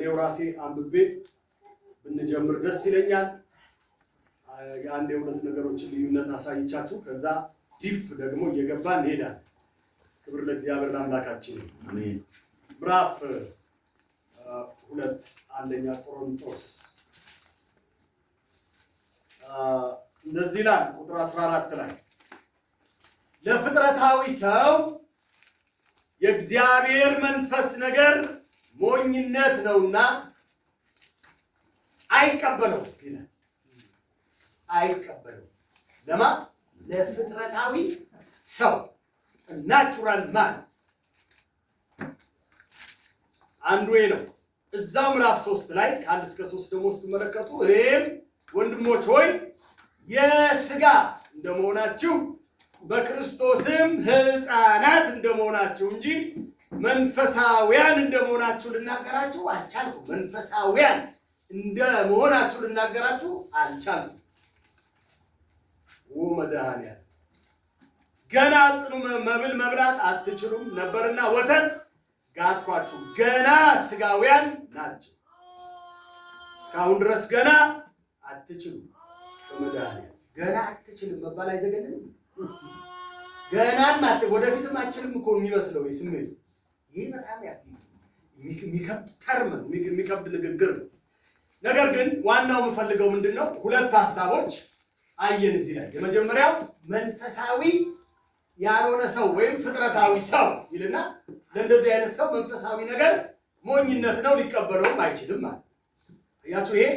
እኔው ራሴ አንብቤ ብንጀምር ደስ ይለኛል። የአንድ የሁለት ነገሮችን ልዩነት አሳይቻችሁ ከዛ ዲፕ ደግሞ እየገባን እንሄዳለን። ክብር ለእግዚአብሔር ለአምላካችን። አሜን። ምዕራፍ 2 አንደኛ ቆሮንቶስ እንደዚህ ይላል ቁጥር 14 ላይ ለፍጥረታዊ ሰው የእግዚአብሔር መንፈስ ነገር ሞኝነት ነውና አይቀበለው ይላል። አይቀበለው ለማ ለፍጥረታዊ ሰው ናቹራል ማን አንዱ ነው። እዛው ምዕራፍ 3 ላይ ከ1 እስከ 3 ደግሞ ስትመለከቱ እኔም ወንድሞች ሆይ የሥጋ እንደመሆናችሁ በክርስቶስም ሕፃናት እንደመሆናችሁ እንጂ መንፈሳውያን እንደመሆናችሁ ልናገራችሁ አልቻልኩም። መንፈሳውያን እንደመሆናችሁ ልናገራችሁ አልቻልኩም። ወመድኃኒዓለም ገና ጽኑ መብል መብላት አትችሉም ነበርና ወተት ጋትኳችሁ። ገና ሥጋውያን ናቸው። እስካሁን ድረስ ገና አትችሉም። ወመድኃኒዓለም ገና አትችልም መባል አይዘገንንም? ገናም ወደፊትም አትችልም እኮ የሚመስለው ስሜቱ። ይህ በጣም የሚከብድ ተርም ነው፣ የሚከብድ ንግግር ነው። ነገር ግን ዋናው የምፈልገው ምንድን ነው? ሁለት ሀሳቦች አየን እዚህ ላይ። የመጀመሪያው መንፈሳዊ ያልሆነ ሰው ወይም ፍጥረታዊ ሰው ይልና ለእንደዚህ አይነት ሰው መንፈሳዊ ነገር ሞኝነት ነው፣ ሊቀበለውም አይችልም ማለት። እያችሁ ይሄ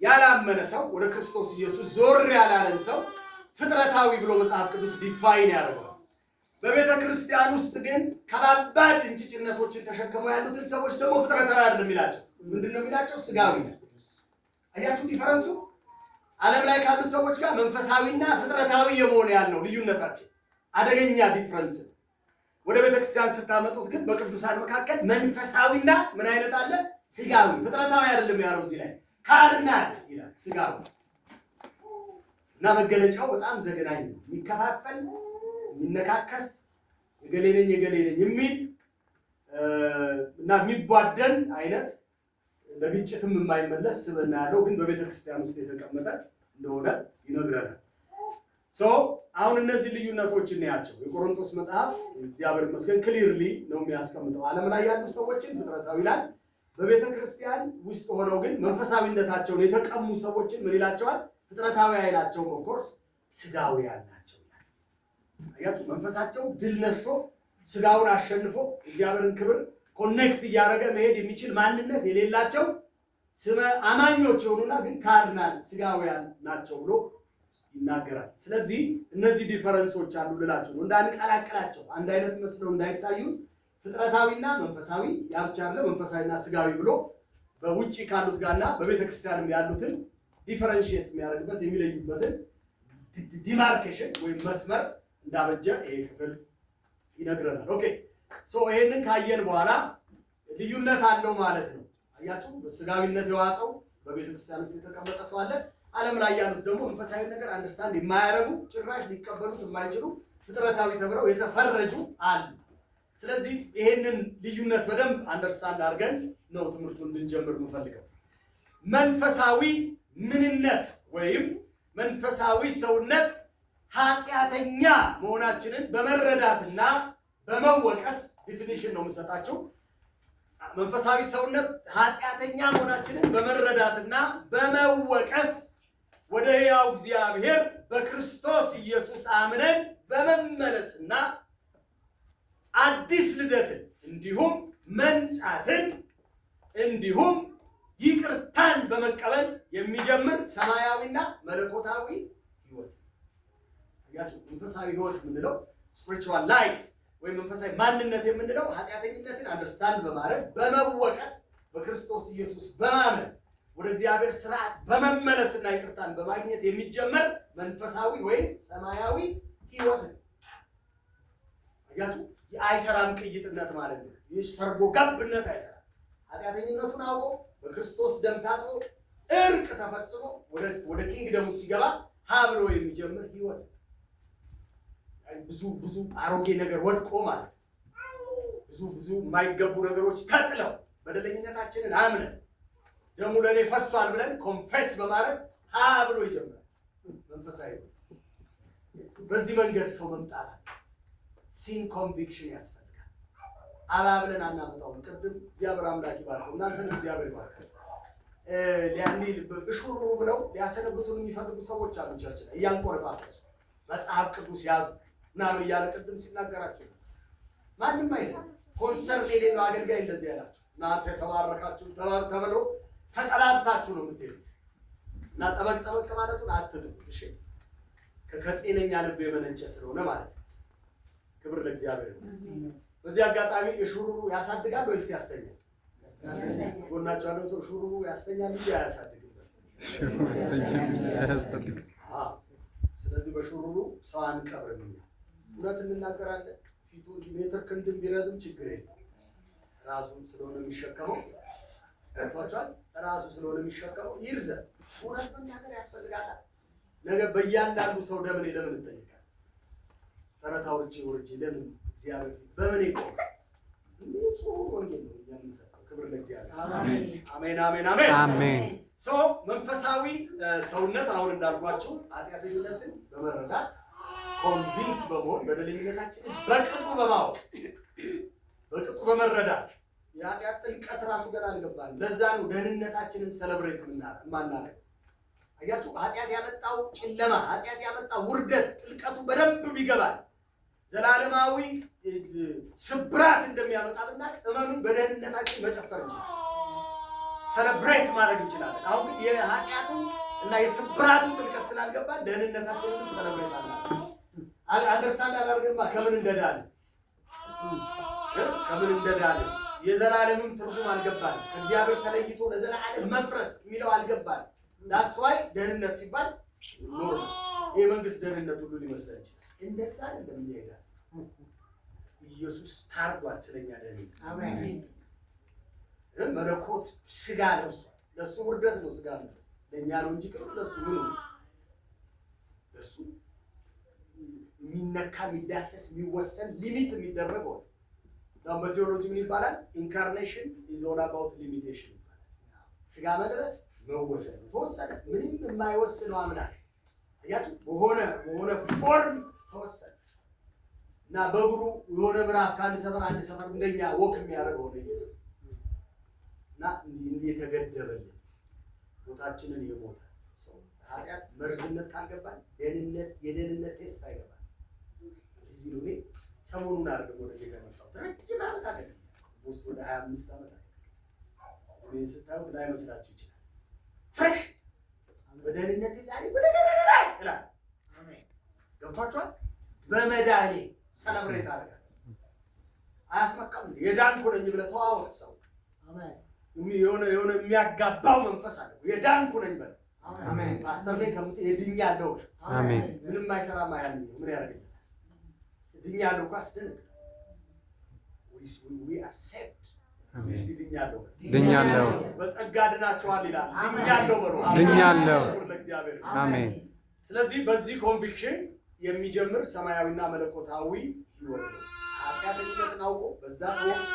ያላመነ ሰው ወደ ክርስቶስ ኢየሱስ ዞር ያላለን ሰው ፍጥረታዊ ብሎ መጽሐፍ ቅዱስ ዲፋይን ያደርገዋል። በቤተ ክርስቲያን ውስጥ ግን ከባባድ እንጭጭነቶችን ተሸክመው ያሉትን ሰዎች ደግሞ ፍጥረታዊ አይደለም የሚላቸው። ምንድን ነው የሚላቸው? ስጋዊ። አያችሁ ዲፈረንሱ? ዓለም ላይ ካሉት ሰዎች ጋር መንፈሳዊና ፍጥረታዊ የመሆን ያለው ልዩነታችን አደገኛ ዲፈረንስ። ወደ ቤተ ክርስቲያን ስታመጡት ግን በቅዱሳን መካከል መንፈሳዊና ምን አይነት አለ? ስጋዊ። ፍጥረታዊ አይደለም ያለው እዚህ ላይ ካርናል ይላል። ስጋዊ እና መገለጫው በጣም ዘገናኝ ነው። የሚከፋፈል የሚነካከስ የገሌ ነኝ የሚል እና የሚቧደን አይነት ለግጭትም የማይመለስ ስብዕና ያለው ግን በቤተ ክርስቲያን ውስጥ የተቀመጠ እንደሆነ ይነግረናል። አሁን እነዚህ ልዩነቶች እናያቸው። የቆሮንቶስ መጽሐፍ እግዚአብሔር ይመስገን ክሊርሊ ነው የሚያስቀምጠው። ዓለም ላይ ያሉ ሰዎችን ፍጥረታዊ ይላል። በቤተ ክርስቲያን ውስጥ ሆነው ግን መንፈሳዊነታቸውን የተቀሙ ሰዎችን ምን ይላቸዋል? ፍጥረታዊ አይላቸውም። ኦፍ ኮርስ ስጋውያን ናቸው። አያችሁ፣ መንፈሳቸው ድል ነስቶ ስጋውን አሸንፎ እግዚአብሔርን ክብር ኮኔክት እያደረገ መሄድ የሚችል ማንነት የሌላቸው ስመ አማኞች የሆኑና ግን ካርናል ስጋውያን ናቸው ብሎ ይናገራል። ስለዚህ እነዚህ ዲፈረንሶች አሉ ልላችሁ ነው፣ እንዳንቀላቀላቸው አንድ አይነት መስለው እንዳይታዩ ፍጥረታዊና መንፈሳዊ ያብቻ አለ መንፈሳዊና ስጋዊ ብሎ በውጪ ካሉት ጋርና በቤተክርስቲያንም ያሉትን ዲፈረንሺየት የሚያደርግበት የሚለዩበትን ዲማርኬሽን ወይም መስመር እንዳበጀ ይሄ ክፍል ይነግረናል። ኦኬ ይሄንን ካየን በኋላ ልዩነት አለው ማለት ነው። አያችሁ፣ በስጋዊነት የዋጠው በቤተክርስቲያን ውስጥ የተቀመጠ ሰው አለ። ዓለም ላይ ያሉት ደግሞ መንፈሳዊ ነገር አንደርስታንድ የማያደርጉ ጭራሽ ሊቀበሉት የማይችሉ ፍጥረታዊ ተብለው የተፈረጁ አሉ። ስለዚህ ይሄንን ልዩነት በደንብ አንደርስታንድ አድርገን ነው ትምህርቱን እንድንጀምር የምፈልገው። መንፈሳዊ ምንነት ወይም መንፈሳዊ ሰውነት ኃጢአተኛ መሆናችንን በመረዳትና በመወቀስ ዲፊኒሽን ነው የምሰጣችሁ። መንፈሳዊ ሰውነት ኃጢአተኛ መሆናችንን በመረዳትና በመወቀስ ወደ ሕያው እግዚአብሔር በክርስቶስ ኢየሱስ አምነን በመመለስና አዲስ ልደትን እንዲሁም መንጻትን እንዲሁም ይቅርታን በመቀበል የሚጀምር ሰማያዊና መለኮታዊ ሕይወት። ያችሁ መንፈሳዊ ሕይወት የምንለው ስፒሪቹዋል ላይፍ ወይም መንፈሳዊ ማንነት የምንለው ኃጢአተኝነትን አንደርስታንድ በማድረግ በመወቀስ በክርስቶስ ኢየሱስ በማመን ወደ እግዚአብሔር ስርዓት በመመለስና ይቅርታን በማግኘት የሚጀመር መንፈሳዊ ወይም ሰማያዊ ሕይወት ነው። አያችሁ፣ የአይሰራም ቅይጥነት ማለት ነው። ይህ ሰርጎ ገብነት አይሰራም። ኃጢአተኝነቱን አውቆ በክርስቶስ ደም ታጥቦ እርቅ ተፈጽሞ ወደ ኪንግደሙ ሲገባ ሀ ብሎ የሚጀምር ሕይወት ነው። ብዙ አሮጌ ነገር ወድቆ ማለት ነው። ብዙ የማይገቡ ነገሮች ተጥለው በደለኝነታችንን አምነን ደሙ ለኔ ፈሷል ብለን ኮንፌስ በማድረግ ብሎ ይጀምራል መንፈሳዊ። በዚህ መንገድ ሰው መምጣት ሲን ኮንቪክሽን ያስፈልጋል። አባብለን አናመጣውም። ቅድም እግዚአብሔር አምላክ ይባርካችሁ፣ እናንተን እግዚአብሔር ይባርካችሁ። ሊያኒ በሽሩ ብለው ሊያሰነብቱን የሚፈልጉ ሰዎች አሉ። ቸርች ላይ እያንቆረባበሱ መጽሐፍ ቅዱስ ያዙ ምናምን እያለ ቅድም ሲናገራችሁ ማንም አይደለም። ኮንሰርን የሌለው አገልጋይ እንደዚህ ያላችሁ እናንተ ተባረካችሁ ተብሎ ተቀላብታችሁ ነው የምትሄዱት። እና ጠበቅ ማለቱን አትጥቁት። እሺ ከጤነኛ ልብ የመነጨ ስለሆነ ማለት ነው። ክብር ለእግዚአብሔር ይሁን። በዚህ አጋጣሚ እሹሩ ያሳድጋል ወይስ ያስተኛል? ጎናቸው ያለው ሰው ሹሩሩ ያስተኛል እንጂ አያሳድግም። ስለዚህ በሹሩሩ ሰው አንቀብርም። እውነት እንናገራለን። ፊቱ ሜትር ክንድም ቢረዝም ችግር የለም። ራሱ ስለሆነ የሚሸከመው ገብቷቸዋል። ራሱ ስለሆነ የሚሸከመው ይርዘም። እውነት መናገር ያስፈልጋል። ነገ በእያንዳንዱ ሰው ለምን እንጠይቃለን? ተረት አውርቼ ለምን እግዚአብሔር በምን ይቆም? ንጹህ ወንጌል ነው የሚሰጠው። ክብር ለእግዚአብሔር። አሜን አሜን አሜን አሜን። መንፈሳዊ ሰውነት አሁን እንዳልኳችሁ ኃጢአተኝነትን በመረዳት ኮንቪንስ በመሆን በደለኝነታችንን በቅጡ በማወቅ በቅጡ በመረዳት የኃጢአት ጥልቀት ራሱ ገና አልገባንም። ለዛ ነው ደህንነታችንን ሰለብሬት የማናደርገው። አያችሁ ኃጢአት ያመጣው ጨለማ፣ ኃጢአት ያመጣው ውርደት ጥልቀቱ በደንብ ቢገባል ዘላለማዊ ስብራት እንደሚያመጣልና እመኑ በደህንነታችን መጨፈር እንችላለን፣ ሰለብሬት ማድረግ እንችላለን። አሁን ግን የኃጢአቱ እና የስብራቱ ጥልቀት ስላልገባን ደህንነታችንን ሰለብሬት አናደርግም። አንደርስታንድ አላደርግማ ከምን እንደዳነ የዘላለምም ትርጉም አልገባንም። ከእግዚአብሔር ተለይቶ ለዘላለም መፍረስ የሚለው አልገባንም። ዳትስ ዋይ ደህንነት ሲባል ኖር የመንግስት ደህንነት ሁሉ ሊመስለን ይችላል። እንደዛ አይደለም። ይሄዳል ኢየሱስ ታርጓል ስለኛ ደህንነት። አሜን። መለኮት ስጋ ለብሷል። ለሱ ውርደት ነው ስጋ ለብሷል። ለኛ ነው እንጂ ለሱ ምን ነው? ለሱ የሚነካ የሚዳሰስ የሚወሰን ሊሚት የሚደረገው ነው። በቴዎሎጂ ምን ይባላል? ኢንካርኔሽን ኢዝ ኦል አባውት ሊሚቴሽን ይባላል። ስጋ መድረስ መወሰን ነው። ተወሰነ። ምንም የማይወስነው አምላክ አያችሁ በሆነ ፎርም ተወሰነ እና በእግሩ የሆነ ምዕራፍ ከአንድ ሰፈር እንደኛ ወክ የሚያደርገው ነው ኢየሱስ እና እንዲህ የተገደበልን ቦታችንን የሞተ ሰው ኃጢአት መርዝነት ካልገባን የደህንነት ቴስት አይገባል። እዚህ ነው ሰሞኑን አይደለም ወደ ጌታ መጣሁት። ረጅም ዓመት አገልግያለሁ። ውስጥ ወደ 25 ዓመት አገልግያለሁ። ምን ስታዩ ላይ መስላችሁ ይችላል። ፍሬሽ በደህንነት ዛሬ ይላል። አሜን። ገብቷችኋል? በመዳኔ ሰለብሬት አደርጋለሁ። አያስመካም እንዴ? የዳንኩ ነኝ ብለህ ተዋወቅ ሰው። አሜን። የሆነ የሚያጋባው መንፈስ አለ። የዳንኩ ነኝ በል። አሜን። ፓስተር ላይ የድኛለሁ። አሜን። ምንም አይሰራም። አያልኝ ምን ያደርግልኛል? ድኛለሁ እኮ አስደነግጣለሁ። we are saved። እስቲ ድኛለሁ በጸጋ ድናችኋል ይላል። ድኛለሁ በሉ። ድኛለሁ ለእግዚአብሔር። አሜን። ስለዚህ በዚህ ኮንቪክሽን የሚጀምር ሰማያዊና መለኮታዊ ህይወት ነው። ኃጢአተኝነትን አውቆ በዛ ተወቅሶ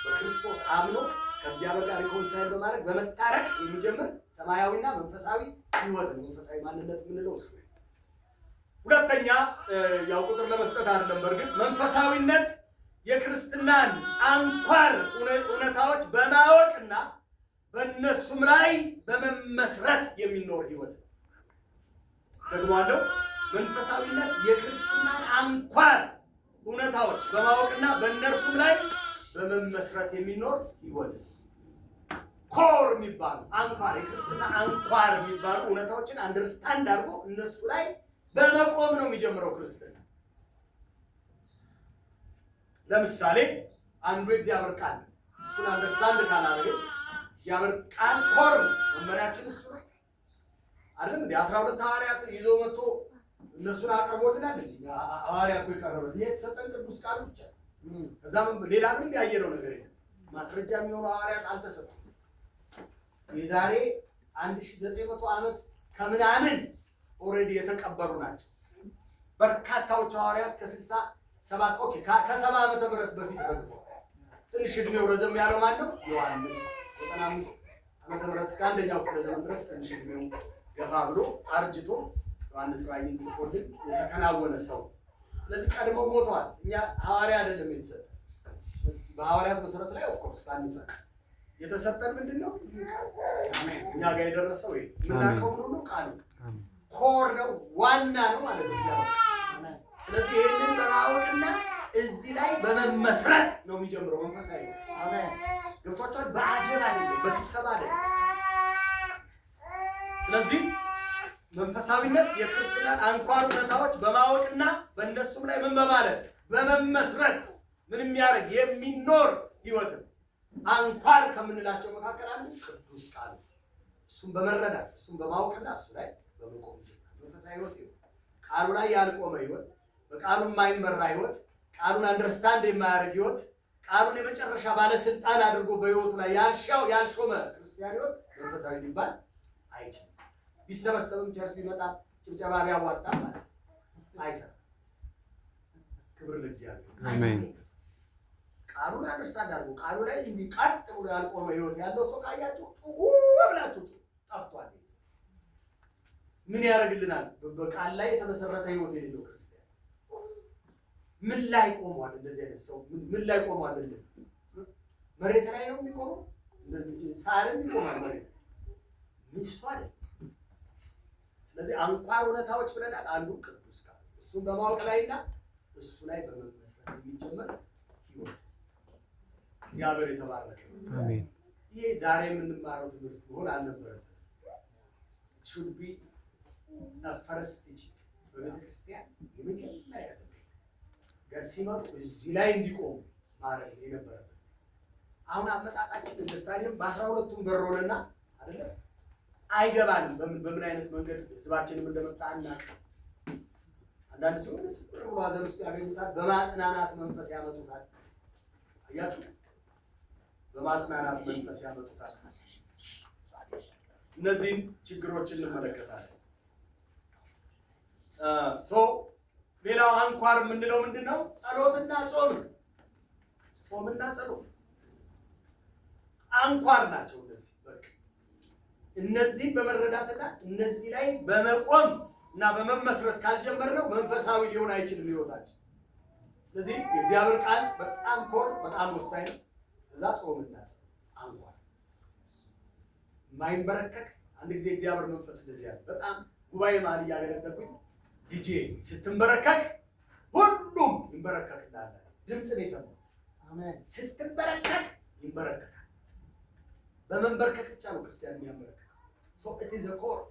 በክርስቶስ አምኖ ከእግዚአብሔር ጋር ሪኮንሳይል በማድረግ በመታረቅ የሚጀምር ሰማያዊና መንፈሳዊ ህይወት ነው። መንፈሳዊ ማንነት የምንለው እሱ ነው። ሁለተኛ ያው ቁጥር ለመስጠት አይደለም። በእርግጥ መንፈሳዊነት የክርስትናን አንኳር እውነታዎች በማወቅና በእነሱም ላይ በመመስረት የሚኖር ህይወት ነው። ደግሞአለው መንፈሳዊነት የክርስትናን አንኳር እውነታዎች በማወቅና በእነርሱም ላይ በመመስረት የሚኖር ህይወት ነው። ኮር የሚባሉ አንኳር የክርስትና አንኳር የሚባሉ እውነታዎችን አንደርስታንድ አድርጎ እነሱ ላይ በመቆም ነው የሚጀምረው ክርስትና። ለምሳሌ አንዱ የእግዚአብሔር ቃል እሱን አንደርስታንድ ካላደረገ እግዚአብሔር ቃል ኮር መመሪያችን እሱ ነው አይደል? እንደ 12 ሐዋርያት ይዞ መጥቶ እነሱን አቅርቦልናል። ሐዋርያቱ የቀረበ የተሰጠን ቅዱስ ቃል ብቻ። ከዛም ሌላ ምን ያየነው ነገር የለም። ማስረጃ የሚሆኑ ሐዋርያት አልተሰጡም። የዛሬ 1900 ዓመት ከምናምን ኦልሬዲ የተቀበሩ ናቸው። በርካታዎቹ ሐዋርያት ከ67 ከ70 ዓመተ ምህረት በፊት ረግፈዋል። ትንሽ እድሜው ረዘም ያለው ማን ነው? ዮሐንስ 95 ዓመተ ምህረት እስከ አንደኛው ክፍለ ዘመን ድረስ ትንሽ ዕድሜው ገፋ ብሎ አርጅቶ ዮሐንስ ራእይን ጽፎልን የተከናወነ ሰው። ስለዚህ ቀድሞ ሞተዋል። እኛ ሐዋርያ አይደለም የተሰጠ በሐዋርያት መሰረት ላይ ኦፍ ኮርስ ታንጸን የተሰጠን ምንድነው? እኛ ጋር የደረሰው ይሄ ምናቀው ነው ቃሉ ኮር ነው ዋና ነው ማለት ነው። ስለዚህ ይሄንን በማወቅና እዚህ ላይ በመመስረት ነው የሚጀምረው መንፈሳዊ አሜን። ገብቷችኋል? በአጀብ አይደለም፣ በስብሰባ አይደለም። ስለዚህ መንፈሳዊነት የክርስትናን አንኳር እውነታዎች በማወቅና በእነሱም ላይ ምን በማለት በመመስረት ምን የሚያደርግ የሚኖር ህይወት አንኳር ከምንላቸው መካከል አንዱ ቅዱስ ቃል። እሱም በመረዳት እሱም በማወቅና እሱ ላይ በመቆም መንፈሳዊ ህይወት ቃሉ ላይ ያልቆመ ህይወት፣ በቃሉ የማይመራ ህይወት፣ ቃሉን አንደርስታንድ የማያደርግ ህይወት፣ ቃሉን የመጨረሻ ባለስልጣን አድርጎ በህይወቱ ላይ ያልሾመ ክርስቲያን ህይወት መንፈሳዊ ሊባል አይችልም። ቢሰበሰብም ቸርች ቢመጣ ጭብጨባ ቢያዋጣ ማለት አይሰራም። ክብር ለእግዚአብሔር አሜን። ቃሉን አንደርስታንድ አድርጎ ቃሉ ላይ እንዲቀጥ ብሎ ያልቆመ ህይወት ያለው ሰው ካያችሁ ጩሁ ብላችሁ ጠፍቷል። ምን ያደርግልናል? በቃል ላይ የተመሰረተ ህይወት የሌለው ክርስቲያን ምን ላይ ቆሟል? እንደዚህ አይነት ሰው ምን ላይ ቆሟል? መሬት ላይ ነው የሚቆመው? ሳርም ይቆማል መሬት ምንሱ አይደል? ስለዚህ አንኳር እውነታዎች ብለናል። አንዱ ቅዱስ ቃል እሱን በማወቅ ላይና እሱ ላይ በመመስረት የሚጀመር ህይወት እግዚአብሔር የተባረከ አሜን። ይሄ ዛሬ የምንማረው ትምህርት መሆን አልነበረበትም። should be the first teaching በቤተክርስቲያን የመጀመሪያ ትምህርት ጋር ሲመጡ እዚህ ላይ እንዲቆሙ ማድረግ የነበረበት። አሁን አመጣጣችን እንደ ስታዲየም በ12ቱም በሮልና አይደለ አይገባንም። በምን አይነት መንገድ ህዝባችንም እንደመጣ አናውቅም። አንዳንድ ሰዎች ብሎ ሀዘን ውስጥ ያገኙታል። በማጽናናት መንፈስ ያመጡታል። አያችሁ፣ በማጽናናት መንፈስ ያመጡታል። እነዚህን ችግሮችን እንመለከታለን። ሌላው አንኳር የምንለው ምንድነው? ጸሎትና ጾም። ጾምና ጸሎት አንኳር ናቸው። እነዚህ በመረዳትና እነዚህ ላይ በመቆም እና በመመስረት ካልጀመርነው መንፈሳዊ ሊሆን አይችልም ህይወታችን። ስለዚህ የእግዚአብሔር ቃል በጣም ኮር በጣም ወሳኝ ነው። ከዛ ጾምና ጸሎት አንኳር ማይንበረከክ። አንድ ጊዜ እግዚአብሔር መንፈስ እንደዚህ ያለ በጣም ጉባኤ መሀል እያገለገልኩኝ ልጄ ስትንበረከክ ሁሉም ይንበረከክልሃል። ድምፅ ነው የሰማው። አሜን። ስትንበረከክ ይንበረከካል። በመንበርከክ ብቻ ነው ክርስቲያን የሚያንበረከክ። so it is a core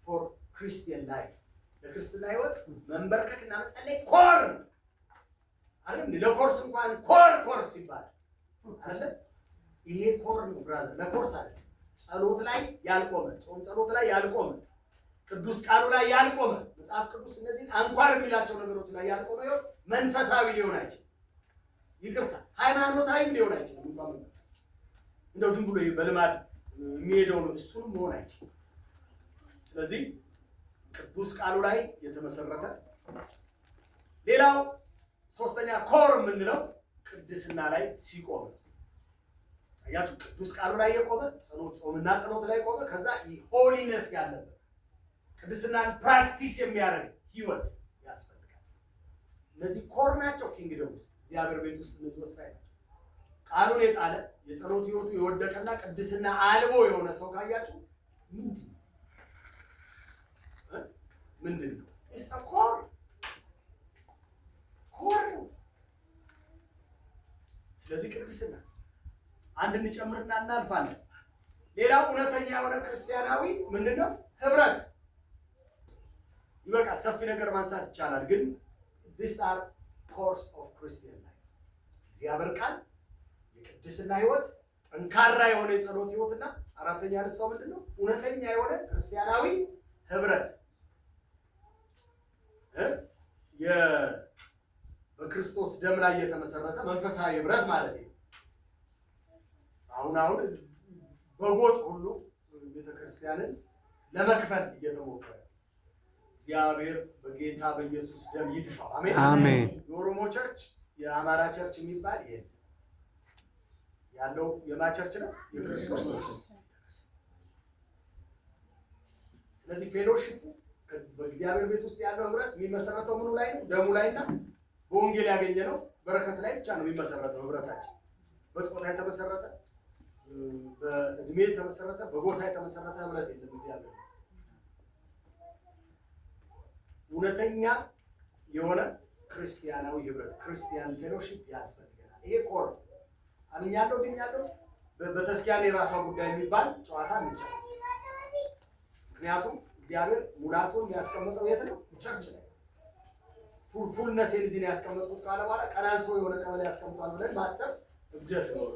for Christian life። ለክርስትና ህይወት መንበርከክ እና መጸለይ ኮር አይደል? ለኮርስ እንኳን ኮርስ ይባላል አይደል? ይሄ ኮር ነው ብራዘር፣ ለኮርስ አይደል? ጸሎት ላይ ያልቆመ ጾም፣ ጸሎት ላይ ያልቆመ ቅዱስ ቃሉ ላይ ያልቆመ መጽሐፍ ቅዱስ እነዚህን አንኳር የሚላቸው ነገሮች ላይ ያልቆመ ህይወት መንፈሳዊ ሊሆን አይችልም። ይቅርታ ሃይማኖታዊም ሊሆን አይችልም። እንኳን መንፈሳዊ እንደው ዝም ብሎ በልማድ የሚሄደው ነው፣ እሱንም መሆን አይችልም። ስለዚህ ቅዱስ ቃሉ ላይ የተመሰረተ ሌላው ሶስተኛ ኮር የምንለው ቅድስና ላይ ሲቆም፣ አያችሁ፣ ቅዱስ ቃሉ ላይ የቆመ ጾምና ጸሎት ላይ ቆመ። ከዛ ሆሊነስ ያለበት ቅድስናን ፕራክቲስ የሚያደርግ ህይወት ያስፈልጋል። እነዚህ ኮር ናቸው። ኪንግደም ውስጥ እግዚአብሔር ቤት ውስጥ እነዚህ ወሳኝ ናቸው። ቃሉን የጣለ የጸሎት ህይወቱ የወደቀና ቅድስና አልቦ የሆነ ሰው ካያችሁ ምንድን ነው? እሱ ኮር ነው። ስለዚህ ቅድስና አንድ እንጨምርና እናልፋለን። ሌላው እውነተኛ የሆነ ክርስቲያናዊ ምንድነው? ህብረት። ይበቃል፣ ሰፊ ነገር ማንሳት ይቻላል፣ ግን these are course of Christian life። እግዚአብሔር ቃል፣ የቅድስና ህይወት፣ ጠንካራ የሆነ የጸሎት ህይወትና አራተኛ ያነሳው ምንድነው? እውነተኛ የሆነ ክርስቲያናዊ ህብረት። በክርስቶስ ደም ላይ የተመሰረተ መንፈሳዊ ህብረት ማለት ነው። አሁን በጎጥ ሁሉ ቤተክርስቲያንን ለመክፈል እየተሞከረ እግዚአብሔር በጌታ በኢየሱስ ደም ይድፋው። አሜን አሜን። የኦሮሞ ቸርች የአማራ ቸርች የሚባል ይሄ ያለው የማ ቸርች ነው? የክርስቶስ ስለዚህ ፌሎሺፑ በእግዚአብሔር ቤት ውስጥ ያለው ህብረት የሚመሰረተው ምኑ ላይ ነው? ደሙ ላይና በወንጌል ያገኘነው በረከት ላይ ብቻ ነው የሚመሰረተው ህብረታችን። በጾታ የተመሰረተ፣ በእድሜ የተመሰረተ፣ በጎሳ የተመሰረተ ህብረት የለም እግዚአብሔር ውስጥ። እውነተኛ የሆነ ክርስቲያናዊ ህብረት ክርስቲያን ፌሎሺፕ ያስፈልገናል። ይሄ ኮር አምኛለሁ ድኛለሁ በተስኪያን የራሷ ጉዳይ የሚባል ጨዋታ እንጫወት። ምክንያቱም እግዚአብሔር ሙላቱን ያስቀመጠው የት ነው? ቸርች ላይ። ፉልነስ ኤልጂን ያስቀመጡት ካለ በኋላ ቀናንሶ የሆነ ቀበሌ ያስቀምጧል ብለን ማሰብ እብደት ነው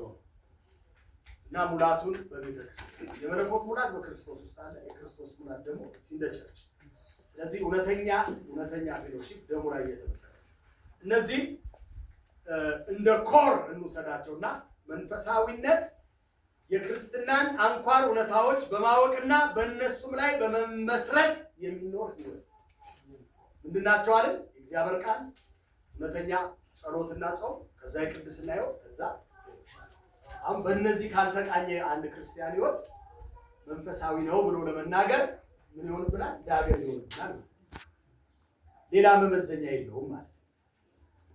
እና ሙላቱን በቤተ ክርስቲያን የመለኮት ሙላት በክርስቶስ ውስጥ አለ። የክርስቶስ ሙላት ደግሞ እንደ ቸርች። ስለዚህ እውነተኛ ፌሎሺፕ ደሙ ላይ የተመሰረተ እነዚህ እንደ ኮር እንውሰዳቸውና መንፈሳዊነት የክርስትናን አንኳር እውነታዎች በማወቅና በእነሱም ላይ በመመስረት የሚኖር ህይወት ምንድናቸው አይደል? የእግዚአብሔር ቃል፣ እውነተኛ ጸሎትና ጾም፣ ከዛ የቅድስና ህይወት፣ ከዛ አሁን በእነዚህ ካልተቃኘ አንድ ክርስቲያን ህይወት መንፈሳዊ ነው ብሎ ለመናገር ምን ይሆንብናል? ዳገት ይሆንብናል። ሌላ መመዘኛ የለውም ማለት ነው።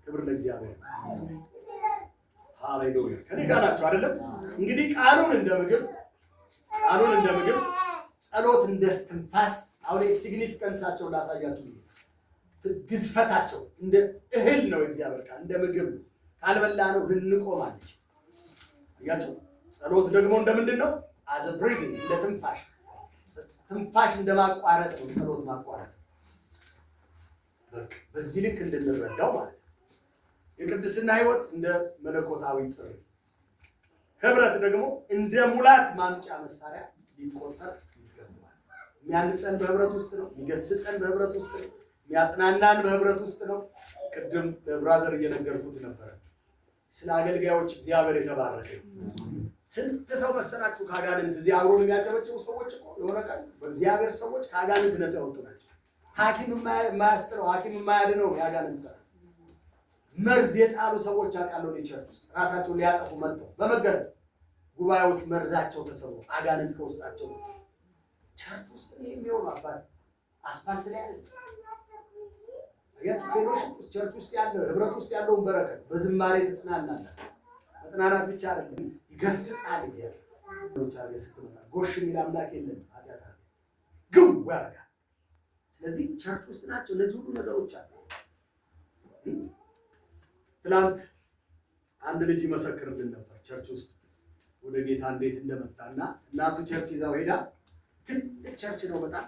ክብር ለእግዚአብሔር። ሃሌሉያ። ከኔ ጋር ናቸው አይደለም? እንግዲህ ቃሉን እንደ ምግብ፣ ጸሎት እንደ እስትንፋስ። አሁን ሲግኒፊካንሳቸው ላሳያችሁ። ግዝፈታቸው እንደ እህል ነው። እግዚአብሔር ቃል እንደ ምግብ ካልበላ ነው ልንቆም አንችል። አያችሁ። ጸሎት ደግሞ እንደምንድን ነው? አዘ ብሪዚንግ፣ እንደ ትንፋሽ እንደማቋረጥ ነው። ጸሎት ማቋረጥ በዚህ ልክ እንድንረዳው ማለት ነው። የቅድስና ህይወት እንደ መለኮታዊ ጥሪ፣ ህብረት ደግሞ እንደ ሙላት ማምጫ መሳሪያ ሊቆጠር ይገባል። የሚያንጸን በህብረት ውስጥ ነው። የሚገስጸን በህብረት ውስጥ ነው። የሚያጽናናን በህብረት ውስጥ ነው። ቅድም ለብራዘር እየነገርኩት ነበረ ስለ አገልጋዮች። እግዚአብሔር የተባረከ። ስንት ሰው መሰላችሁ ከአጋንንት እዚህ አብሮን የሚያጨበጭቡ ሰዎች እኮ የሆነ ቀን በእግዚአብሔር ሰዎች ከአጋንንት ነፃ ወጡ ናቸው። ሐኪም የማያስጥለው ሐኪም የማያድነው የአጋንንት ሰው መርዝ የጣሉ ሰዎች አውቃለሁ። ቸርች ውስጥ ራሳቸውን ሊያጠፉ መጥተው በመገረም ጉባኤ ውስጥ መርዛቸው ተሰሩ። አጋንንት ከውስጣቸው ቸርች ውስጥ የሚሆኑ አባት አስፋልት ላይ አይደል? አያችሁ፣ ፌሎሺፕ ውስጥ ቸርች ውስጥ ያለው ህብረት ውስጥ ያለውን በረከት በዝማሬ ትጽናናለህ። መጽናናት ብቻ አይደለም፣ ይገስጻል። እግዚአብሔር ሎች አርገ ስትመጣ ጎሽ የሚል አምላክ የለም። ኃጢአት አለ ግው ያደርጋል። ስለዚህ ቸርች ውስጥ ናቸው እነዚህ ሁሉ ነገሮች አሉ። ትላንት አንድ ልጅ ይመሰክርልን ነበር ቸርች ውስጥ ወደ ጌታ እንዴት እንደመጣና እናቱ ቸርች ይዛው ሄዳ ትልቅ ቸርች ነው በጣም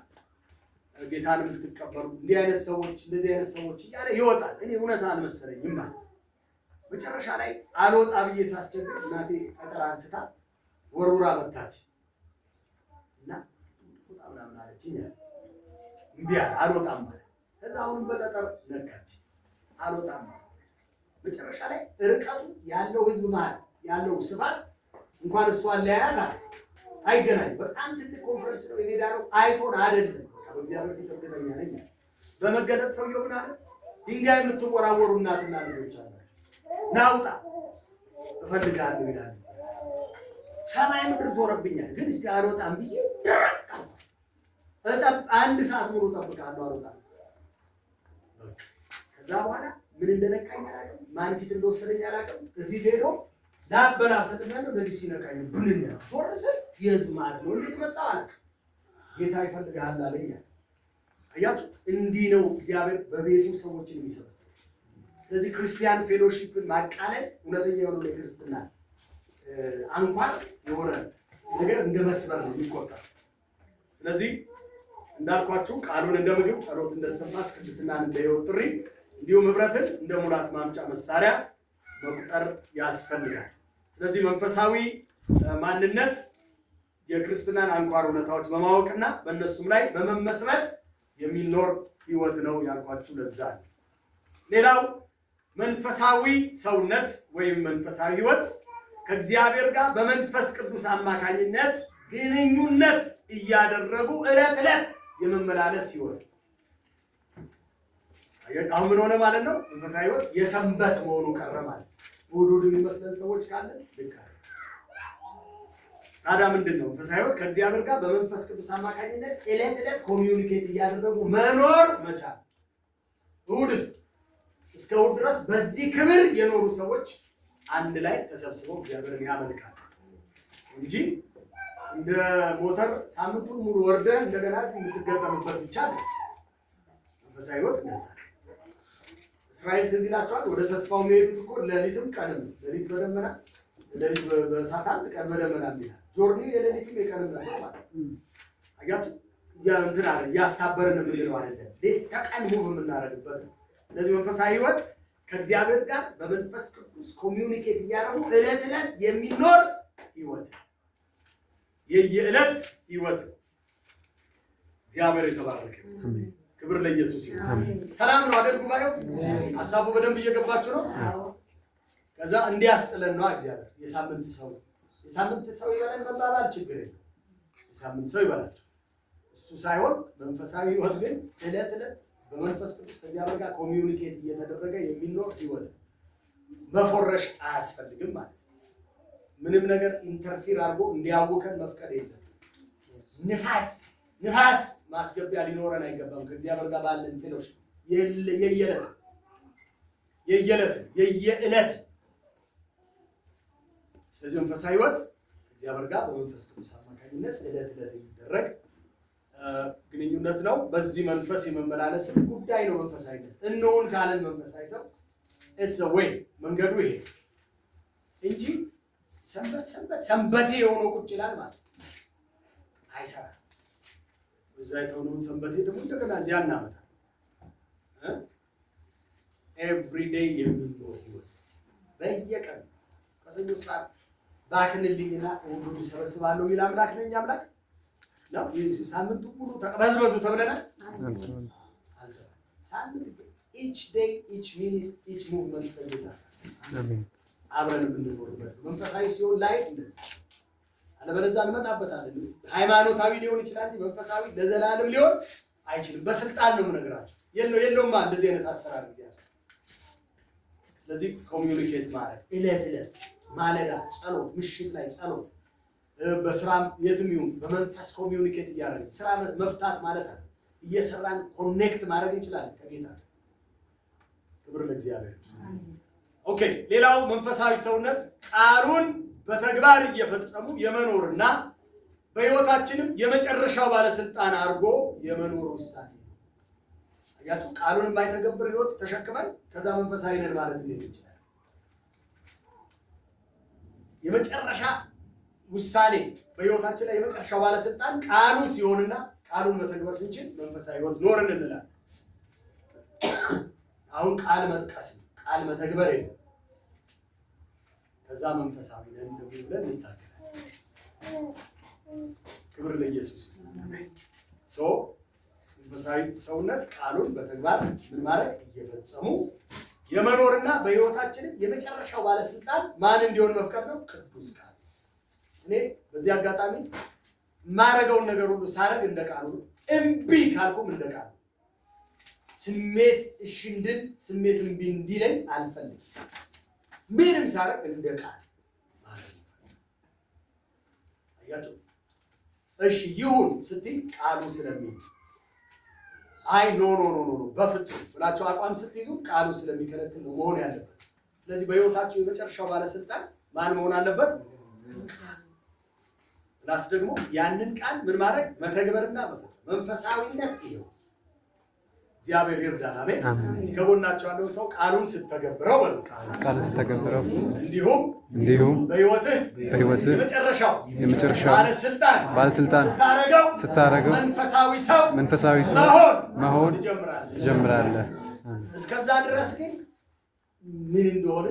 ጌታን የምትቀበሉ እንዲህ አይነት ሰዎች እንደዚህ አይነት ሰዎች እያለ ይወጣል። እኔ እውነት አልመሰለኝም ማለት መጨረሻ ላይ አልወጣ ብዬ ሳስቸግር እናቴ ቀጠራ አንስታ ወርውራ መታች እና ወጣ ምናምን አለችኝ። እምቢ አልወጣም ማለት ከዛ አሁንም በጠጠር ነካች። አልወጣም ማለት መጨረሻ ላይ ርቀቱ ያለው ህዝብ ማለት ያለው ስፋት እንኳን እሷን ሊያያት አይገናኝ። በጣም ትልቅ ኮንፈረንስ ነው የሄዳለው። አይቶን አይደለም በእግዚአብሔር ፊት እርግጠኛ ነኝ። በመገለጥ ሰውየው ምን አለ? ድንጋይ የምትወራወሩ እናትና ልጆች አለ ናውጣ እፈልጋለሁ ይላል። ሰማይ ምድር ዞረብኛል፣ ግን እስቲ አልወጣም ብዬ አንድ ሰዓት ሙሉ ጠብቃለሁ። አልወጣም። ከዛ በኋላ ምን እንደነካኝ አላውቅም፣ ማን ፊት እንደወሰደኝ አላውቅም። እዚህ ሄዶ ዳበላ ሰጥኛለሁ። ለዚህ ሲነካኝ ብንኛ ዞርሰ የህዝብ ማለት ነው። እንዴት መጣው አላውቅም። ጌታ ይፈልጋል አለኝ። አያችሁ፣ እንዲህ ነው እግዚአብሔር በቤቱ ሰዎችን የሚሰበስብ። ስለዚህ ክርስቲያን ፌሎሺፕን ማቃለል እውነተኛ የሆነ ለክርስትና አንኳር የሆነ ነገር እንደ መስበር ነው የሚቆጠር። ስለዚህ እንዳልኳችሁ ቃሉን እንደ ምግብ፣ ጸሎት እንደ እስትንፋስ፣ ቅድስናን እንደ ህይወት ጥሪ እንዲሁም ህብረትን እንደ ሙላት ማምጫ መሳሪያ መቁጠር ያስፈልጋል። ስለዚህ መንፈሳዊ ማንነት የክርስትናን አንኳር እውነታዎች በማወቅና በእነሱም ላይ በመመስረት የሚኖር ህይወት ነው ያልኳችሁ ለዛ ነው። ሌላው መንፈሳዊ ሰውነት ወይም መንፈሳዊ ህይወት ከእግዚአብሔር ጋር በመንፈስ ቅዱስ አማካኝነት ግንኙነት እያደረጉ ዕለት ዕለት የመመላለስ ህይወት። አሁን ምን ሆነ ማለት ነው? መንፈሳዊ ህይወት የሰንበት መሆኑ ቀረ ማለት። እሑድ የሚመስለን ሰዎች ካለን ልክ ታዲያ ምንድነው መንፈሳዊ ህይወት? ከእግዚአብሔር ጋር በመንፈስ ቅዱስ አማካኝነት ዕለት ዕለት ኮሚዩኒኬት እያደረጉ መኖር መቻል። እሑድስ እስከ እሑድ ድረስ በዚህ ክብር የኖሩ ሰዎች አንድ ላይ ተሰብስበው እግዚአብሔርን ያመልካሉ እንጂ እንደ ሞተር ሳምንቱን ሙሉ ወርደህ እንደገና የምትገጠምበት ብቻ ነው። መንፈሳዊ ህይወት እንደዛ። እስራኤል ትዝ ይላቸዋል። ወደ ተስፋው የሚሄዱት እኮ ሌሊትም ቀንም፣ ሌሊት በደመና ሌሊት በእሳት አንድ ቀን በደመና ይላል። ጆርኒው የሌሊትም የቀንም ነው ማለት ነው። አያችሁ እንትን አለ እያሳበርን የምንለው አይደለም። ሌት ተቀን ሙቭ የምናደርግበት ነው። ስለዚህ መንፈሳዊ ህይወት ከእግዚአብሔር ጋር በመንፈስ ቅዱስ ኮሚዩኒኬት እያደረጉ ዕለት ዕለት የሚኖር ህይወት፣ የየዕለት ህይወት። እግዚአብሔር የተባረከ ይሁን። ክብር ለኢየሱስ ይሁን። ሰላም ነው አይደል? ጉባኤው ሐሳቡ በደንብ እየገባችሁ ነው? ከዛ እንዲያስጥለን ነው እግዚአብሔር። የሳምንት ሰው ይበለን መባባል ችግር የለም። የሳምንት ሰው ይበላችሁ እሱ ሳይሆን መንፈሳዊ ህይወት ግን ዕለት ዕለት በመንፈስ ቅዱስ ከእግዚአብሔር ጋር ኮሚዩኒኬት እየተደረገ የሚኖር ህይወት። መፎረሽ አያስፈልግም ማለት ነው። ምንም ነገር ኢንተርፊር አድርጎ እንዲያውከን መፍቀድ የለም። ንፋስ ማስገቢያ ሊኖረን አይገባም። ከእግዚአብሔር ጋር ባለን ፌሎሽ የየዕለት ስለዚህ መንፈሳዊ ህይወት እግዚአብሔር ጋር በመንፈስ ቅዱስ አማካኝነት ዕለት ዕለት የሚደረግ ግንኙነት ነው። በዚህ መንፈስ የመመላለስ ጉዳይ ነው መንፈሳዊነት። እንሆን ካለን መንፈሳዊ ሰው it's a way መንገዱ ይሄ እንጂ ሰንበቴ የሆነው ቁጭ ይላል ማለት አይሰራም። እዛ የተሆነውን ሰንበቴ ደግሞ እንደገና እዚያ እናመጣ every day የሚኖር ህይወት በየቀን ከሰኞ እስከ ዓርብ ባክንልኝና ሁሉ ሰበስባለሁ የሚል አምላክ ነኝ። አምላክ ነው። ሳምንቱ ሙሉ ተቀበዝበዙ ተብለናል። ሳምንት each day each minute each movement ተብለናል። አሜን። አብረን የምንኖርበት መንፈሳዊ ሲሆን ላይፍ እንደዚህ አለበለዚያ እንመጣበታለን። ሃይማኖታዊ ሊሆን ይችላል፣ መንፈሳዊ ለዘላለም ሊሆን አይችልም። በስልጣን ነው የምነግራችሁ። የለውም እንደዚህ አይነት አሰራር ይያዝ። ስለዚህ ኮሚዩኒኬት ማለት ዕለት ማለዳ ጸሎት፣ ምሽት ላይ ጸሎት፣ በስራም የትም ይሁን በመንፈስ ኮሚዩኒኬት እያደረግን ስራ መፍታት ማለት ነው። እየሰራን ኮኔክት ማድረግ እንችላለን ከጌታ። ክብር ለእግዚአብሔር። ኦኬ፣ ሌላው መንፈሳዊ ሰውነት ቃሉን በተግባር እየፈጸሙ የመኖርና በህይወታችንም የመጨረሻው ባለስልጣን አድርጎ የመኖር ውሳኔ። አያችሁ፣ ቃሉን የማይተገብር ህይወት ተሸክመን ከዛ መንፈሳዊ ነን ማለት እንዴት ይችላል? የመጨረሻ ውሳኔ በህይወታችን ላይ የመጨረሻው ባለስልጣን ቃሉ ሲሆንና ቃሉን መተግበር ስንችል መንፈሳዊ ህይወት ኖርን እንላለን። አሁን ቃል መጥቀስ ቃል መተግበር የለም። ከዛ መንፈሳዊ ነን ብለን እንታገላለን። ክብር ለኢየሱስ። መንፈሳዊ ሰውነት ቃሉን በተግባር ምን ማድረግ እየፈጸሙ የመኖርና በህይወታችን የመጨረሻው ባለስልጣን ማን እንዲሆን መፍቀድ ነው? ቅዱስ ቃል። እኔ በዚህ አጋጣሚ ማረገውን ነገር ሁሉ ሳረግ እንደ ቃሉ፣ እምቢ ካልኩም እንደ ቃሉ። ስሜት እሺ እንድል ስሜት እምቢ እንዲለኝ አልፈልግም። ምንም ሳረግ እንደ ቃል ማለት ነው። አያችሁ፣ እሺ ይሁን ስትይ ቃሉ ስለሚል፣ አይ ኖ በፍጹም ብላችሁ አቋም ስትይዙ ቃሉ ስለሚከለክል ነው መሆን ያለበት። ስለዚህ በህይወታችሁ የመጨረሻው ባለስልጣን ማን መሆን አለበት? ፕላስ ደግሞ ያንን ቃል ምን ማድረግ መተግበርና መፈጸም። መንፈሳዊነት ይሄው። እግዚአብሔር ይርዳን። አሜን። ከጎናችሁ ያለው ሰው ቃሉን ስትተገብረው በሉት። ቃሉን ስትተገብረው እንዲሁም በህይወትህ የመጨረሻው ባለስልጣን ስታረገው መንፈሳዊ ሰው መሆን ትጀምራለህ። እስከዛ ድረስ ግን ምን እንደሆነ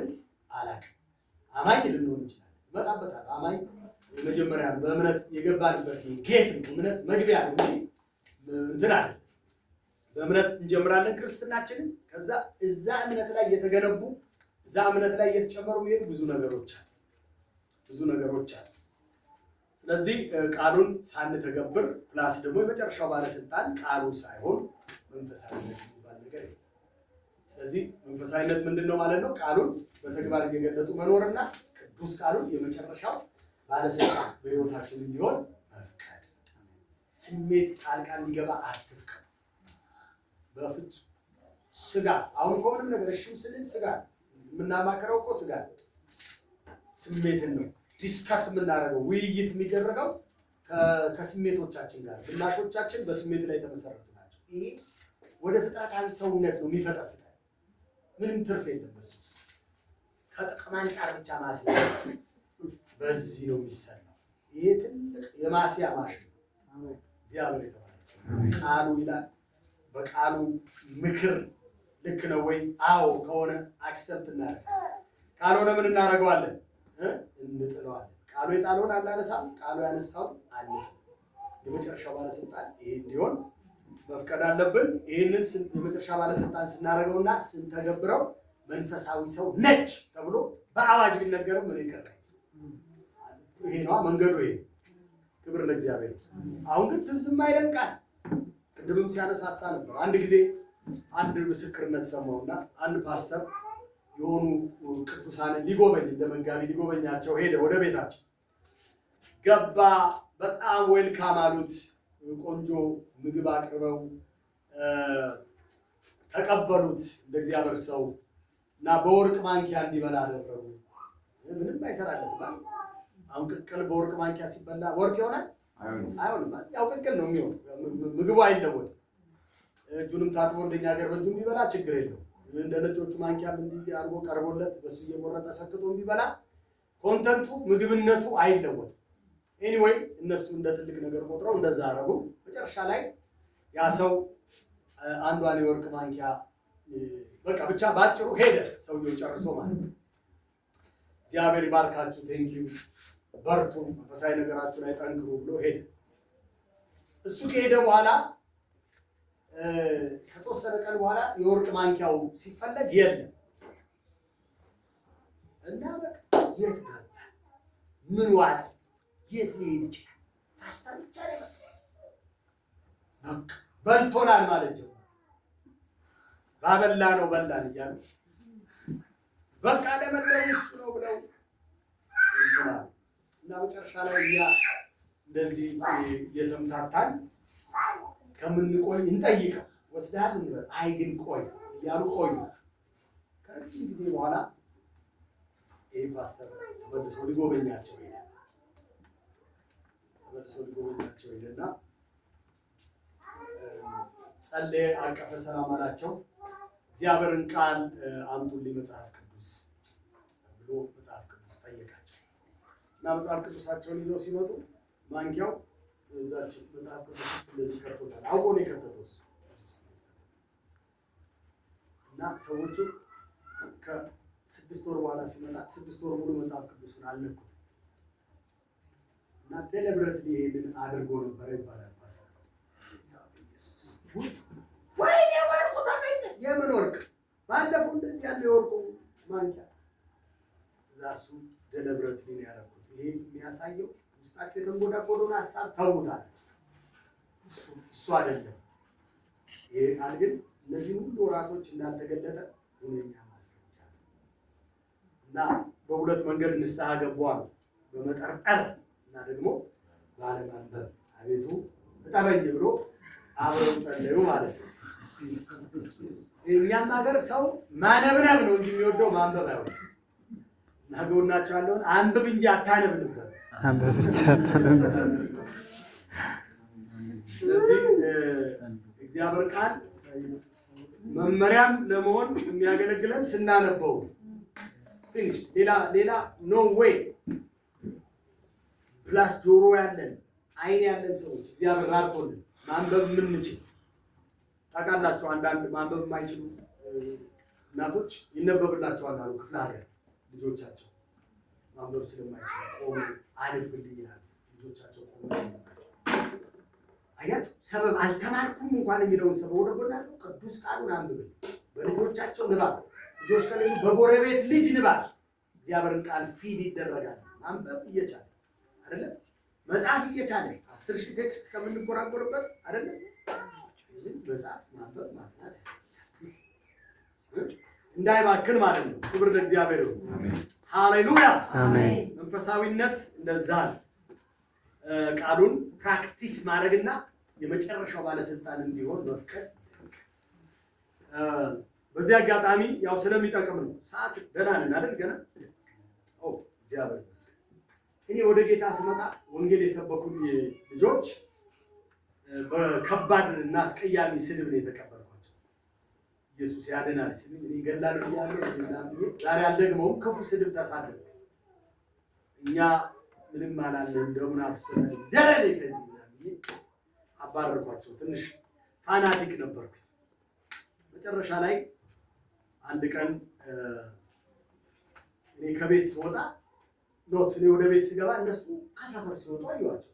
አላውቅም። አማኝ ልንሆን ይችላል። ይመጣበታል። አማኝ የመጀመሪያ በእምነት የገባንበት ጌት ነው። እምነት መግቢያ ነው እንጂ እንትን አለ። በእምነት እንጀምራለን ክርስትናችንን። ከዛ እዛ እምነት ላይ የተገነቡ እዛ እምነት ላይ እየተጨመሩ የሚሄዱ ብዙ ነገሮች አሉ። ስለዚህ ቃሉን ሳንተገብር ፕላስ ደግሞ የመጨረሻው ባለስልጣን ቃሉ ሳይሆን መንፈሳዊነት የሚባል ነገር ነው። ስለዚህ መንፈሳዊነት ምንድን ነው ማለት ነው? ቃሉን በተግባር እየገለጡ መኖርና ቅዱስ ቃሉን የመጨረሻው ባለስልጣን በሕይወታችን እንዲሆን መፍቀድ። ስሜት ጣልቃ እንዲገባ አትፍቀድ በፍጹም። ስጋ አሁን እኮ ምንም ነገር እሺ ስንል ስጋ የምናማክረው እኮ ስጋ ስሜትን ነው ዲስከስ የምናደርገው ውይይት የሚደረገው ከስሜቶቻችን ጋር። ግላሾቻችን በስሜት ላይ የተመሰረቱ ናቸው። ይሄ ወደ ፍጥረታዊ ሰውነት ነው የሚፈጠፍጠን። ምንም ትርፍ የለም በሱ ውስጥ ከጥቅም አንጻር ብቻ ማስያ በዚህ ነው የሚሰራው። ይሄ ትልቅ የማስያ ማሽን ነው። እግዚአብሔር የተባረከ ቃሉ ይላል። በቃሉ ምክር ልክ ነው ወይ? አዎ ከሆነ አክሰፕት እናደርጋለን። ካልሆነ ምን እናደርገዋለን? እንጥለዋለን። ቃሉ የጣለውን አናነሳም፣ ቃሉ ያነሳውን አንጥልም። የመጨረሻው ባለስልጣን ይሄ እንዲሆን መፍቀድ አለብን። ይህንን የመጨረሻ ባለስልጣን ስናደርገውና ስንተገብረው መንፈሳዊ ሰው ነች ተብሎ በአዋጅ ቢነገርም ምን ይቀር? ይሄ ነው መንገዱ። ይሄ ክብር ለእግዚአብሔር። አሁን ግን ትዝም አይለን ቃል ቅድምም ሲያነሳሳ ነበር። አንድ ጊዜ አንድ ምስክርነት ሰማውና አንድ ፓስተር የሆኑ ቅዱሳንን ሊጎበኝ እንደ መጋቢ ሊጎበኛቸው ሄደ። ወደ ቤታቸው ገባ። በጣም ዌልካም አሉት። ቆንጆ ምግብ አቅርበው ተቀበሉት እንደ እግዚአብሔር ሰው እና በወርቅ ማንኪያ እንዲበላ አደረጉ። ምንም አይሰራለትም። አሁን ቅቅል በወርቅ ማንኪያ ሲበላ ወርቅ ይሆናል? አይሆንም። ያው ቅቅል ነው የሚሆን፣ ምግቡ አይለወጥም። እጁንም ታጥቦ እንደኛ ሀገር በእጁ ቢበላ ችግር የለው። እንደ ነጮቹ ማንኪያ እንዲህ አድርጎ ቀርቦለት በሱ እየቆረጠ ሰክቶ ቢበላ ኮንተንቱ ምግብነቱ አይለወጥም። ኤኒዌይ እነሱ እንደ ትልቅ ነገር ቆጥረው እንደዛ አረጉ። መጨረሻ ላይ ያ ሰው አንዷን የወርቅ ማንኪያ በቃ ብቻ ባጭሩ ሄደ። ሰውየው ጨርሶ ማለት ነው። እግዚአብሔር ይባርካችሁ፣ ቴንኪው፣ በርቱ፣ መንፈሳዊ ነገራችሁ ላይ ጠንክሩ ብሎ ሄደ። እሱ ከሄደ በኋላ ከተወሰነ ቀን በኋላ የወርቅ ማንኪያው ሲፈለግ የለም እና በቃ የት ገባ? ምን ዋጠ? የት ሊሄድ ይችላል? ፓስተር ብቻ ነው በቃ በልቶናል ማለት ጀመረ። ባበላ ነው በላን እያሉ በቃ ለመደቡ እሱ ነው ብለው እና መጨረሻ ላይ እኛ እንደዚህ የተምታታን ከምንቆይ እንጠይቀው ወስደሃል እንበል። አይ ግን ቆይ እያሉ ቆዩ። ከረጅም ጊዜ በኋላ ይህ ፓስተር ተመልሶ ሊጎበኛቸው ሄደ። ሄደና ጸለየ፣ አቀፈ፣ ሰላም አላቸው። እግዚአብሔርን ቃል አምጡልኝ መጽሐፍ ቅዱስ ብሎ መጽሐፍ ቅዱስ ጠየቃቸው እና መጽሐፍ ቅዱሳቸውን ይዘው ሲመጡ ማንኪያው እዛች መጽሐፍ ቅዱስ ውስጥ እንደዚህ ከቶታል። አውቆ ነው የከተተው እሱ እና ሰዎቹ ከ6 ወር በኋላ ሲመጣ 6 ወር ሙሉ መጽሐፍ ቅዱሱን አልነኩት እና ቴሌብረት ይሄንን አድርጎ ነበር ይባላል። ፓስተር ወይኔ ወርቁ ተገኘ። የምን ወርቅ? ባለፈው እንደዚህ ያለ የወርቁ ማንኪያ እዛሱ ቴሌብረት ነው ያደረኩት። ይሄ የሚያሳየው ውስጣቸው የተንጎዳጎደውን ሀሳብ ተውታል። እሱ አይደለም። ይሄ ቃል ግን እነዚህ ሁሉ ወራቶች እንዳልተገለጠ ሁነኛ ማስረጃ እና በሁለት መንገድ ንስሐ ገቧል። በመጠርጠር እና ደግሞ ባለማንበብ። አቤቱ እጠበኝ ብሎ አብረው ጸለዩ ማለት ነው። እኛም ሀገር ሰው ማነብነብ ነው እንጂ የሚወደው ማንበብ አይወድም። እና ጎናቸው ያለውን አንብብ እንጂ አታነብ ነበር። ስለዚህ እግዚአብሔር ቃል መመሪያም ለመሆን የሚያገለግለን ስናነበው ፊኒሽ። ሌላ ኖ ዌይ ፕላስ ጆሮ ያለን አይን ያለን ሰዎች እግዚአብሔር ራርቶልን ማንበብ የምንችል ታውቃላችሁ። አንዳንድ ማንበብ የማይችሉ እናቶች ይነበብላቸዋል አሉ ክፍለ ሀገር ልጆቻቸው ማንበብ ስለማይችሉ ቆሙ አንብልኝ ይላሉ። ልጆቻቸው ቆሙ አያችሁ። ሰበብ አልተማርኩም እንኳን የሚለውን ሰበብ ወደ ጎን አድርገው ቅዱስ ቃሉን አንብብል። በልጆቻቸው ንባብ፣ ልጆች ከሌሉ በጎረቤት ልጅ ንባብ እግዚአብሔርን ቃል ፊድ ይደረጋል። ማንበብ እየቻለ አይደለም፣ መጽሐፍ እየቻለ 10,000 ቴክስት ከምንጎራጎርበት አይደለም መጽሐፍ ማንበብ ማጥናት እንዳይባክን ማለት ነው። ክብር ለእግዚአብሔር ይሁን። ሃሌሉያ አሜን። መንፈሳዊነት እንደዛ ነው። ቃሉን ፕራክቲስ ማድረግና የመጨረሻው ባለስልጣን እንዲሆን መፍቀድ። በዚህ አጋጣሚ ያው ስለሚጠቅም ነው። ሰዓት ደህና ነን አይደል? ገና እግዚአብሔር ይመስገን። እኔ ወደ ጌታ ስመጣ ወንጌል የሰበኩኝ ልጆች በከባድ እና አስቀያሚ ስድብ ነው የተቀበልኳቸው። ኢየሱስ ያድናል ሲሉ እኔ ገላል ብያለሁ። ዛሬ አልደግመውም። ክፉ ስድብ ተሳደብ። እኛ ምንም አላለም እንደምን አፍሰለ ዘረለ ከዚህ አባረርኳቸው። ትንሽ ፋናቲክ ነበርኩ። መጨረሻ ላይ አንድ ቀን እኔ ከቤት ስወጣ እኔ ወደ ቤት ስገባ እነሱ ከሰፈር ሲወጡ አየኋቸው።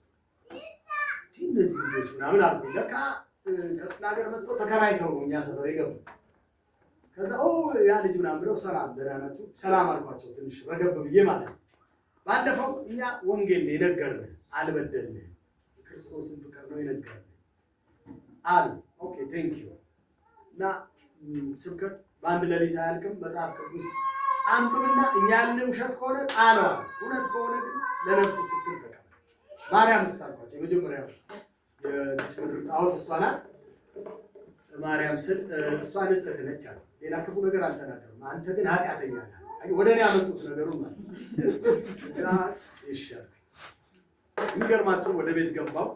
እነዚህ ልጆች ምናምን አልኩኝ። ለካ ከክፍለ ሀገር መጥተው ተከራይተው ነው እኛ ሰፈር የገቡት። ከዛ ያ ልጅ ምናምን ብለው ሰላም ደህና ናችሁ ሰላም አልኳቸው። ትንሽ ረገብ ብዬ ማለት ነው። ባለፈው እኛ ወንጌል ነው የነገርንህ፣ አልበደልንህ፣ ክርስቶስን ፍቅር ነው የነገርንህ አሉ። ኦኬ ቴንክ ዩ። እና ስብከት በአንድ ሌሊት አያልቅም። መጽሐፍ ቅዱስ አንብብና እኛ ያልን ውሸት ከሆነ ጣለዋል፣ እውነት ከሆነ ግን ለነፍስ ስትል ተቀበል። ማርያም አልኳቸው። የመጀመሪያው የጭምር ጣዖት እሷ ናት። ማርያም ስል እሷ ንጽሕት ነች አለ። ሌላ ክፉ ነገር አልተናገሩም። አንተ ግን ኃጢአተኛ ነህ። ወደ እኔ ያመጡት ነገሩን ማለት እዛ ይሻል። የሚገርማችሁ ወደ ቤት ገባው።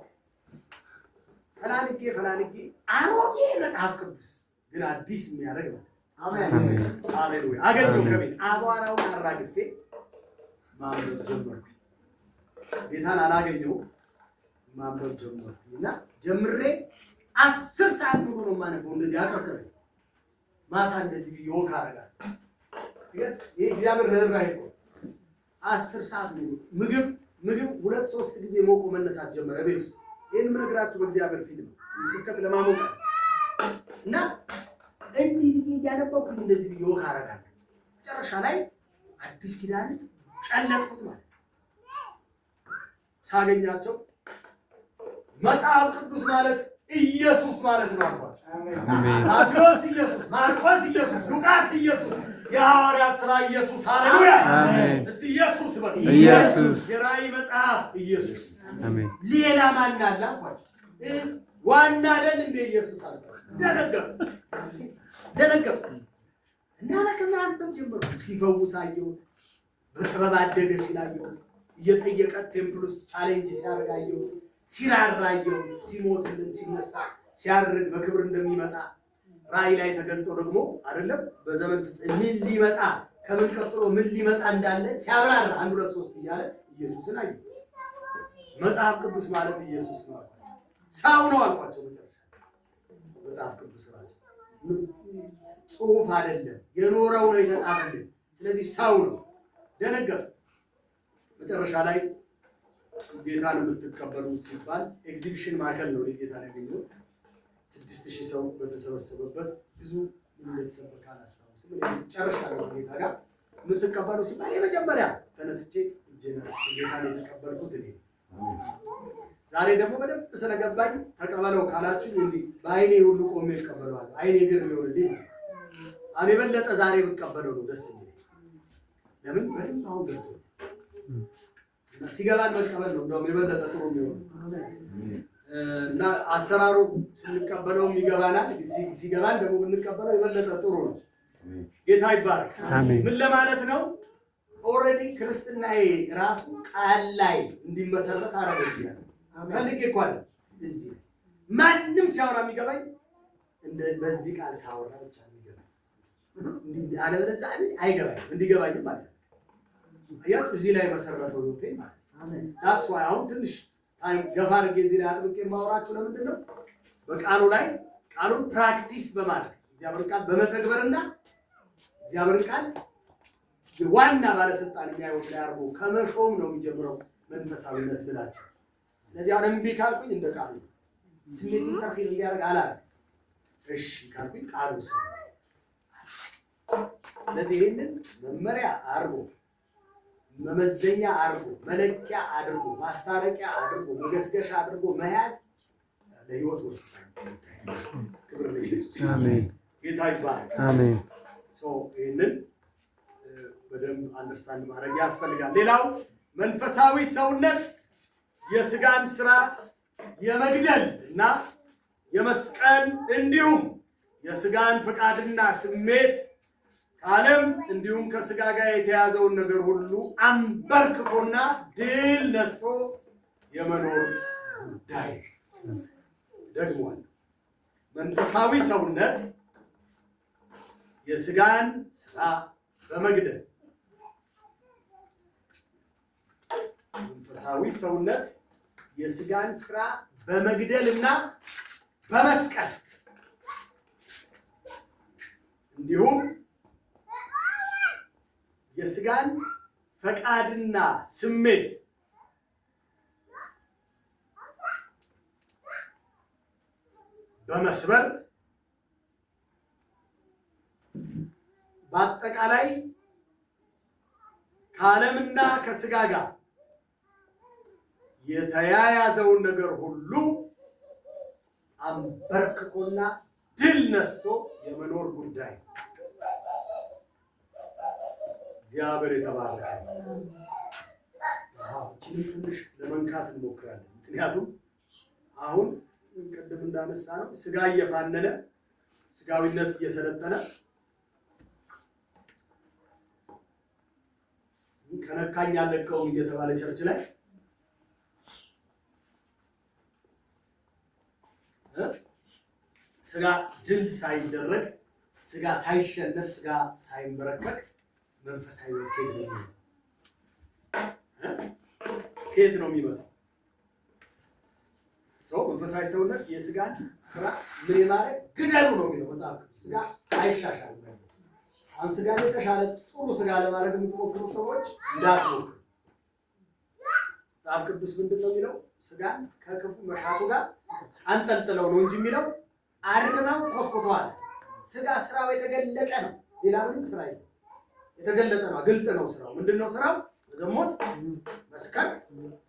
ፈላልጌ አሮጌ መጽሐፍ ቅዱስ ግን አዲስ የሚያደርግ ነው። አሜን ሃሌሉያ። አገኘሁ ከቤት አቧራውን አራግፌ ማንበብ ጀመርኩ። ጌታን አላገኘሁም። ማንበብ ጀመርኩ እና ጀምሬ 10 ሰዓት ሙሉ ነው የማነበው። እንደዚህ አቀርቀረ ማታ እንደዚህ ይወካ አረጋል። ይሄ እግዚአብሔር ለራይ ነው። 10 ሰዓት ሙሉ ምግብ 2-3 ጊዜ ሞቆ መነሳት ጀመረ ቤት ውስጥ። ይሄን ምነግራችሁ በእግዚአብሔር ፊት ነው። ስብከት ለማሞቅ እና እንዲህ እያነበብኩ እንደዚህ ይወካ አረጋል። መጨረሻ ላይ አዲስ ኪዳን ጨለጥኩት ማለት ሳገኛቸው መጽሐፍ ቅዱስ ማለት ኢየሱስ ማለት ነው አልኳቸው። አሜን። ማቴዎስ ኢየሱስ፣ ማርቆስ ኢየሱስ፣ ሉቃስ ኢየሱስ፣ የሐዋርያት ሥራ ኢየሱስ። ሃሌሉያ አሜን። እስቲ ኢየሱስ በሉ። ኢየሱስ የራእይ መጽሐፍ ኢየሱስ። አሜን። ሌላ ማን አለ አልኳቸው። ዋና አይደል እንደ ኢየሱስ አልኳቸው። ደነገጡ እና ለከማንተም ጀምሮ ሲፈውስ አየሁት። በጥበብ አደገ ሲላየሁት እየጠየቀ ቴምፕል ውስጥ ቻሌንጅ ሲያደርጋየው ሲራራየው ሲሞትልን ሲነሳ ሲያርግ በክብር እንደሚመጣ ራእይ ላይ ተገልጦ ደግሞ አይደለም በዘመን ፍጹም ምን ሊመጣ ከምን ቀጥሎ ምን ሊመጣ እንዳለ ሲያብራራ 1 2 3 እያለ ኢየሱስን አየሁ። መጽሐፍ ቅዱስ ማለት ኢየሱስ ነው አልኳቸው። ሰው ነው አልኳቸው። መጽሐፍ ቅዱስ ራሱ ጽሑፍ አይደለም የኖረው ነው የተጻፈልን። ስለዚህ ሰው ነው። ደነገጡ። መጨረሻ ላይ ጌታን የምትቀበሉ ሲባል ኤግዚቢሽን ማዕከል ነው ጌታን ያገኘሁት። 6000 ሰው በተሰበሰበበት ብዙ እንደተሰበከ አላስታውስም። መጨረሻ ላይ ጌታ ጋር የምትቀበሉ ሲባል የመጀመሪያ ተነስቼ ጌታን የተቀበልኩት እኔ። ዛሬ ደግሞ በደንብ ስለገባኝ ተቀበለው ካላችሁ እንዲህ በአይኔ ሁሉ ቆሜ እቀበለዋለሁ። አይኔ ግን ይሆንልኝ አሁን የበለጠ ዛሬ ብቀበለው ነው ደስ የሚለኝ። ለምን በደንብ አሁን ገብቶ ሲገባን መቀበል ነው እንደውም የበለጠ ጥሩ የሚሆነው እና አሰራሩ ስንቀበለው ይገባናል። ሲገባን ደግሞ ብንቀበለው የበለጠ ጥሩ ነው። ጌታ ይባረክ። ምን ለማለት ነው? ኦልሬዲ ክርስትናዬ ራሱ ቃል ላይ እንዲመሰረት አረጋግጫለሁ። ፈልጌ እኮ አይደል እዚህ ማንም ሲያወራ የሚገባኝ እንደ በዚህ ቃል ካወራ ብቻ የሚገባኝ እንዴ አለበለዚያ አይገባኝም። እንዲገባኝ ማለት ነው አያት እዚህ ላይ መሰረተው ነው ማለት አሜን። that's why አሁን ትንሽ ታይም ገፋ አድርጌ እዚህ ላይ አጥብቄ ማወራችሁ ለምንድን ነው? በቃሉ ላይ ቃሉን ፕራክቲስ በማድረግ እግዚአብሔር ቃል በመተግበርና እግዚአብሔር ቃል ዋና ባለስልጣን የሚያዩት ላይ አርጎ ከመሾም ነው የሚጀምረው መንፈሳዊነት ብላችሁ። ስለዚህ አሁን እምቢ ካልኩኝ እንደ ቃሉ ስሜት ከፊል እንዲያደርግ አላለም። እሺ ካልኩኝ ቃሉ ስለዚህ ይሄንን መመሪያ አርጎ መመዘኛ አድርጎ መለኪያ አድርጎ ማስታረቂያ አድርጎ መገስገሻ አድርጎ መያዝ ለህይወት ወሳኝ ነው። ክብር ለኢየሱስ። አሜን። ጌታ ይባረክ። አሜን። ይሄንን በደንብ አንደርስታንድ ማድረግ ያስፈልጋል። ሌላው መንፈሳዊ ሰውነት የስጋን ስራ የመግደል እና የመስቀል እንዲሁም የስጋን ፈቃድና ስሜት ከዓለም እንዲሁም ከስጋ ጋር የተያዘውን ነገር ሁሉ አንበርክኮና ድል ነስቶ የመኖር ጉዳይ። ደግሞአል መንፈሳዊ ሰውነት የስጋን ስራ በመግደል መንፈሳዊ ሰውነት የስጋን ስራ በመግደልና በመስቀል እንዲሁም የስጋን ፈቃድና ስሜት በመስበር በአጠቃላይ ከዓለምና ከስጋ ጋር የተያያዘውን ነገር ሁሉ አንበርክኮና ድል ነስቶ የመኖር ጉዳይ። እግዚአብሔር የተባረከ። ትንሽ ለመንካት እንሞክራለን። ምክንያቱም አሁን ቅድም እንዳነሳ ነው ስጋ እየፋነነ ስጋዊነት እየሰለጠነ ከነካኝ አለቀውም እየተባለ ቸርች ላይ ስጋ ድል ሳይደረግ ስጋ ሳይሸነፍ ስጋ ሳይንበረከክ መንፈሳዊ ከየት ነው የሚመጣው? ሰው መንፈሳዊ ሰውነት የስጋን ስራ ምን ማለት ግደሉ ነው የሚለው መጽሐፍ ቅዱስ። ስጋ አይሻሻልም። አሁን ስጋ የተሻለ ጥሩ ስጋ ለማድረግ የምትሞክሩ ሰዎች እንዳትሞክሩ። መጽሐፍ ቅዱስ ምንድን ነው የሚለው? ስጋን ከክፉ መሻቱ ጋር አንጠልጥለው ነው እንጂ የሚለው አርመው ኮትኩተዋል። ስጋ ስራው የተገለጠ ነው። ሌላ ምንም ስራ የለም። የተገለጠ ነው። ግልጥ ነው ስራው። ምንድነው ስራው? ዘሞት፣ መስከር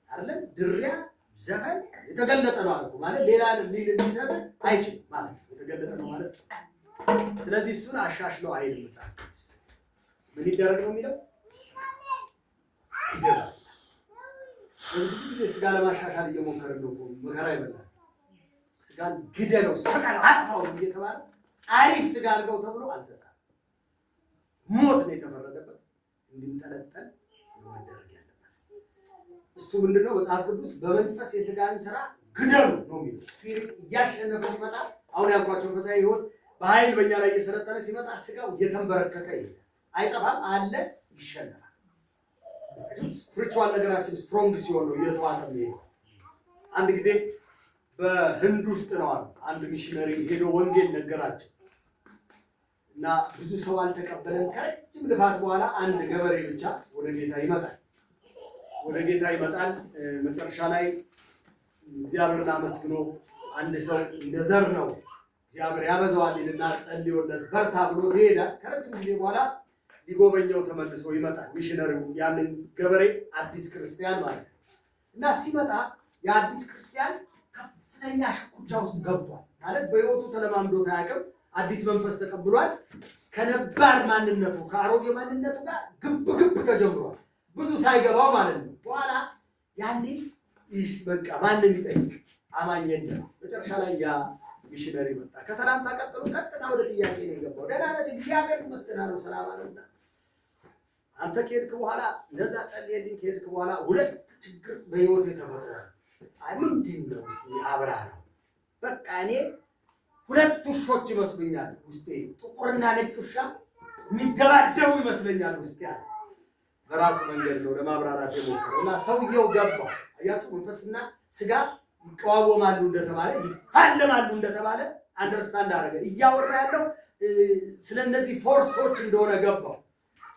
አይደለም፣ ድሪያ፣ ዘፈን የተገለጠ ነው አልኩ ማለት ሌላ ሊሰጥ አይችልም ማለት ነው። የተገለጠ ነው ማለት። ስለዚህ እሱን አሻሽለው አይደለም መጽሐፍ ቅዱስ ምን ይደረግ ነው የሚለው? ይደረግ። ብዙ ጊዜ ስጋ ለማሻሻል እየሞከርን ነው። መከራ ይበላል። ስጋን ግደለው፣ ስጋን አጥፋው እየተባለ አሪፍ ስጋ አድርገው ተብሎ አልተጻፈም። ሞት ነው የተፈረደበት። እንዲንጠለጠል ነው መደረግ ያለበት። እሱ ምንድነው? መጽሐፍ ቅዱስ በመንፈስ የስጋን ስራ ግደሉ ነው የሚለው። ስፒሪት እያሸነፈ ሲመጣ አሁን ያልኳቸው መንፈሳዊ ህይወት በኃይል በእኛ ላይ እየሰለጠነ ሲመጣ ስጋው እየተንበረከከ ይሄዳል። አይጠፋም፣ አለ፣ ይሸነፋል። ስፒሪቹዋል ነገራችን ስትሮንግ ሲሆን ነው እየተዋጠ የሚሄደው። አንድ ጊዜ በህንድ ውስጥ ነው አሉ አንድ ሚሽነሪ ሄዶ ወንጌል ነገራቸው እና ብዙ ሰው አልተቀበለም። ከረጅም ልፋት በኋላ አንድ ገበሬ ብቻ ወደ ጌታ ይመጣል። መጨረሻ ላይ እግዚአብሔርን አመስግኖ አንድ ሰው እንደ ዘር ነው እግዚአብሔር ያበዛዋል ይልና ጸልዮለት በርታ ብሎ ይሄዳል። ከረጅም ጊዜ በኋላ ሊጎበኘው ተመልሶ ይመጣል። ሚሽነሪው ያንን ገበሬ አዲስ ክርስቲያን ማለት ነው እና ሲመጣ የአዲስ ክርስቲያን ከፍተኛ ሽኩቻ ውስጥ ገብቷል። ማለት በህይወቱ ተለማምዶት አያውቅም። አዲስ መንፈስ ተቀብሏል። ከነባር ማንነቱ ከአሮጌ ማንነቱ ጋር ግብ ተጀምሯል። ብዙ ሳይገባው ማለት ነው። በኋላ ያኔ በቃ ማንም ይጠይቅ አማኝ የለም። መጨረሻ ላይ ያ ሚሽነሪ መጣ። ከሰላምታ ቀጥሎ ቀጥታ ወደ ጥያቄ ነው የገባው። ደህና ነህ? እግዚአብሔር ይመስገን አለው። ሰላም አለውና አንተ ከሄድክ በኋላ እንደዛ ጸልየልኝ ከሄድክ በኋላ ሁለት ችግር በህይወቴ ተፈጥሯል። ምንድን ነው እስኪ አብራራ። በቃ እኔ ሁለት ውሾች ይመስሉኛል ውስጤ፣ ጥቁርና ነጭ ውሻ የሚደባደቡ ይመስለኛል ውስጤ አለ። በራሱ መንገድ ነው ለማብራራት የሞከረው እና ሰውየው ገባው። አያችሁ መንፈስና ስጋ ይቀዋወማሉ እንደተባለ ይፋለማሉ እንደተባለ አንደርስታንድ አደረገ። እያወራ ያለው ስለነዚህ ፎርሶች እንደሆነ ገባው።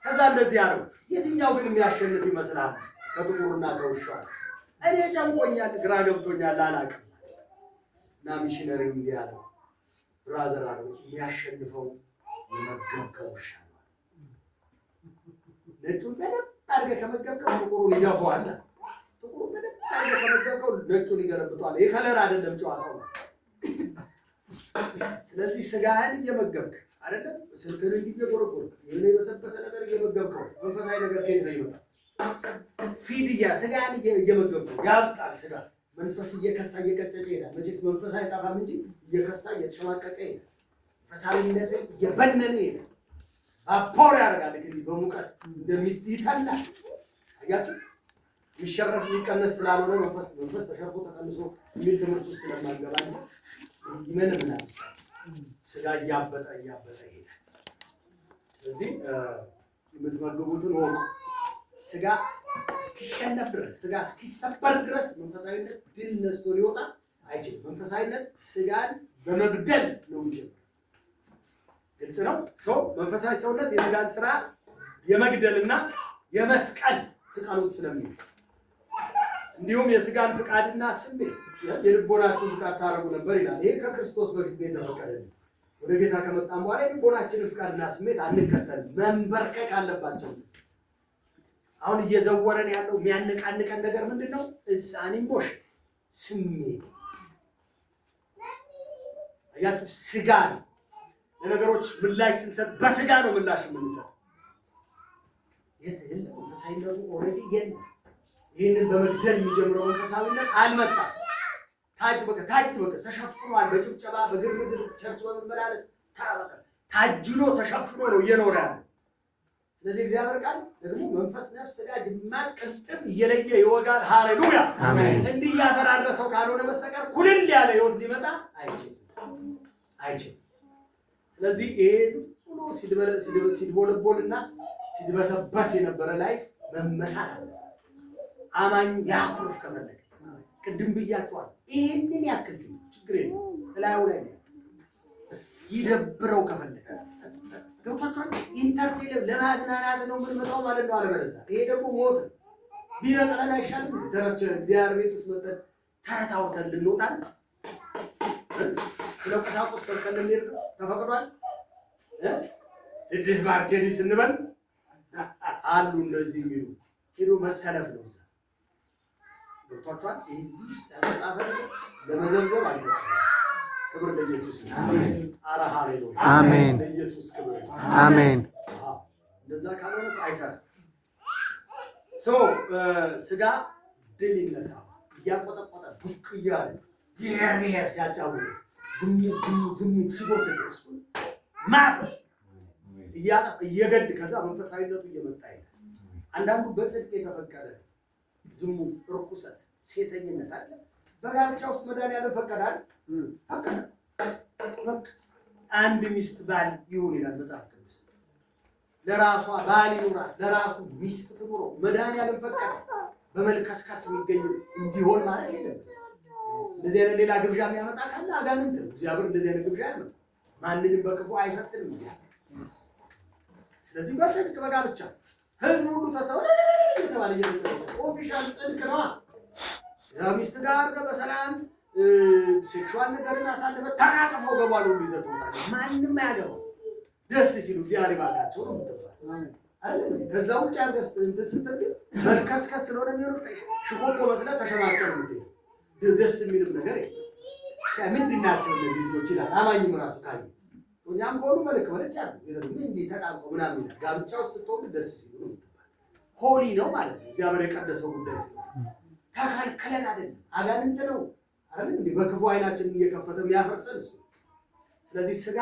ከዛ እንደዚህ አለው፣ የትኛው ግን የሚያሸንፍ ይመስላል ከጥቁርና ከውሻው? እኔ ጨንቆኛል፣ ግራ ገብቶኛል፣ አላውቅም። እና ሚሽነሪው እንዲህ አለው፣ ብራዘር አለው፣ የሚያሸንፈው የመገብከው ውሻ ነው። ነጩን በደንብ አድርገህ ከመገብከው ጥቁሩን ይገፋዋል። ጥቁሩን በደንብ አድርገህ ከመገብከው ነጩን ይገለብጠዋል። የከለር አይደለም ጨዋታው። ስለዚህ ስጋህን እየመገብክ አይደለም ስልክን እየጎረጎረ የኔ በሰበሰ ነገር እየመገብከው መንፈሳዊ ነገር ከየት ነው ይመጣል? ፊድያ ስጋን እየመገብከው ያልቃል። ስጋ መንፈስ እየከሳ እየቀጨጨ ይሄዳል። መቼስ መንፈስ አይጠፋም እንጂ እየከሳ እየተሸማቀቀ ይሄዳል። መንፈሳዊነት እየበነነ ይሄዳል። አፖር ያደርጋል። እንግዲህ በሙቀት እንደሚይተናል። አያችሁ የሚሸረፍ የሚቀነስ ስላልሆነ መንፈስ ተሸርፎ ተቀንሶ የሚል ትምህርት ውስጥ ስለማንገባ ይመነምናል። ስጋ እያበጠ ይሄዳል። ስለዚህ የምትመግቡትን ወቁ። ስጋ እስኪሸነፍ ድረስ ስጋ እስኪሰበር ድረስ መንፈሳዊነት ድል ነስቶ ሊወጣ አይችልም። መንፈሳዊነት ስጋን በመግደል ነው የሚጀምረው። ግልጽ ነው። ሰው መንፈሳዊ ሰውነት የስጋን ስራ የመግደልና የመስቀል ስቃሎት ስለሚል እንዲሁም የስጋን ፍቃድና ስሜት የልቦናችሁን ፍቃድ ታረጉ ነበር ይላል። ይሄ ከክርስቶስ በፊት ነው የተፈቀደልን። ወደ ጌታ ከመጣን በኋላ የልቦናችንን ፍቃድና ስሜት አንከተልም። መንበርከክ አለባቸው። አሁን እየዘወረን ያለው የሚያነቃንቀን ነገር ምንድን ነው? አንሞሽ ስሜት አያችሁ፣ ስጋ ነው። ለነገሮች ምላሽ ስንሰጥ በስጋ ነው ምላሽ የምንሰጥ። የለም መንፈሳዊነቱ ኦልሬዲ የለም። ይህንን በመግደል የሚጀምረው መንፈሳዊነት አልመጣም። ታጅ በቃ ተሸፍኗል። በጭብጨባ በግርግር ቸርች በመመላለስ ታጅሎ ተሸፍኖ ነው እየኖረ ያለው። ስለዚህ እግዚአብሔር ቃል ደግሞ መንፈስ፣ ነፍስ፣ ስጋ፣ ጅማት፣ ቅልጥም እየለየ ይወጋል። ሃሌሉያ አሜን። እንዲህ ያፈራረሰው ካልሆነ በስተቀር ኩልል ያለ ህይወት ሊመጣ አይችልም። ስለዚህ ይሄ ዝም ብሎ ሲድቦለቦልና ሲድበሰበስ የነበረ ላይፍ መመታት አለ። አማኝ ያኩርፍ ከፈለገ ቅድም ብያችኋል። ይሄንን ያክል ችግር የለም እላዩ ላይ ነው። ይደብረው ከፈለገ ገብቷችኋል። ኢንተርቴይን ለማዝናናት ነው የምንመጣው ማለት ነው። አለበለዚያ ይሄ ደግሞ ሞት ቢነቅለን አይሻልም? ደረጃ እግዚአብሔር ቤት ውስጥ መጥተን ተረት አውርተን ልንወጣ ስለ ቁሳቁስ ሰርተን ልንሄድ ተፈቅዷል። ስድስት ማርቼዲስ እንበል አሉ እንደዚህ የሚሉ ሄዶ መሰለፍ ነው። እዛ ገብቷችኋል። እዚህ ውስጥ ያልተጻፈ ለመዘብዘብ አይደለም። ክብር ለኢየሱስ አሜን። አረ ሃሌሉያ አሜን። ለኢየሱስ ክብር አሜን። እንደዛ ካልሆነ አይሰራም። ስጋ ድል ይነሳ እያቆጠቆጠ ቡቅ እያለ ብሔር ሲያጫውት ዝሙት ሲጎትት እሱ ማፍረስ እያጠፍ እየገድ ከዛ መንፈሳዊነቱ እየመጣ ይላል። አንዳንዱ በጽድቅ የተፈቀደ ዝሙት፣ ርኩሰት፣ ሴሰኝነት አለ። በጋብቻ ውስጥ መድኃኒዓለም ፈቀዳል። አንድ ሚስት ባል ይሁን ይላል መጽሐፍ ቅዱስ። ለራሷ ባል ይኑራት፣ ለራሱ ሚስት ትኑሮ መድኃኒዓለም ፈቀደ። በመልከስከስ የሚገኙ እንዲሆን ማለት የለም። እንደዚህ አይነት ሌላ ግብዣ የሚያመጣ ካለ አጋንንት ነው። እግዚአብሔር እንደዚህ አይነት ግብዣ ያመጣ ማንንም በክፉ አይፈትንም እግዚአብሔር። ስለዚህ በጽድቅ በጋብቻ ህዝብ ሁሉ ተሰውረ የተባለ ኦፊሻል ጽድቅ ነው። ሚስት ጋር በሰላም ሴክሹዋል ነገርን አሳልፈ ተቃቅፈው ገባሉ ይዘቱታል። ማንንም አያገባው። ደስ ሲሉ እግዚአብሔር ይባርካቸው ነው የምትባል አይደል? ከዛ ውጭ አርገስ ስትል መልከስከስ ስለሆነ የሚሆነው ሽኮኮ መስለ ተሸማቀቅ ነው። ደስ የሚልም ነገር ምንድን ናቸው እነዚህ ልጆች ይላል። አማኝም ራሱ ካየ እኛም ከሆኑ መልክ ያሉ እንዲህ ተጣብቆ ምናምን ይላል። ጋብቻ ውስጥ ስትሆን ደስ ሲሉ ነው የምትባል። ሆሊ ነው ማለት ነው። እግዚአብሔር የቀደሰው ጉዳይ ስለሆነ ተከልክለን አይደለም። አጋንንት ነው አይደል? እንዲህ በክፉ አይናችንን እየከፈተ የሚያፈርሰን እሱ። ስለዚህ ስጋ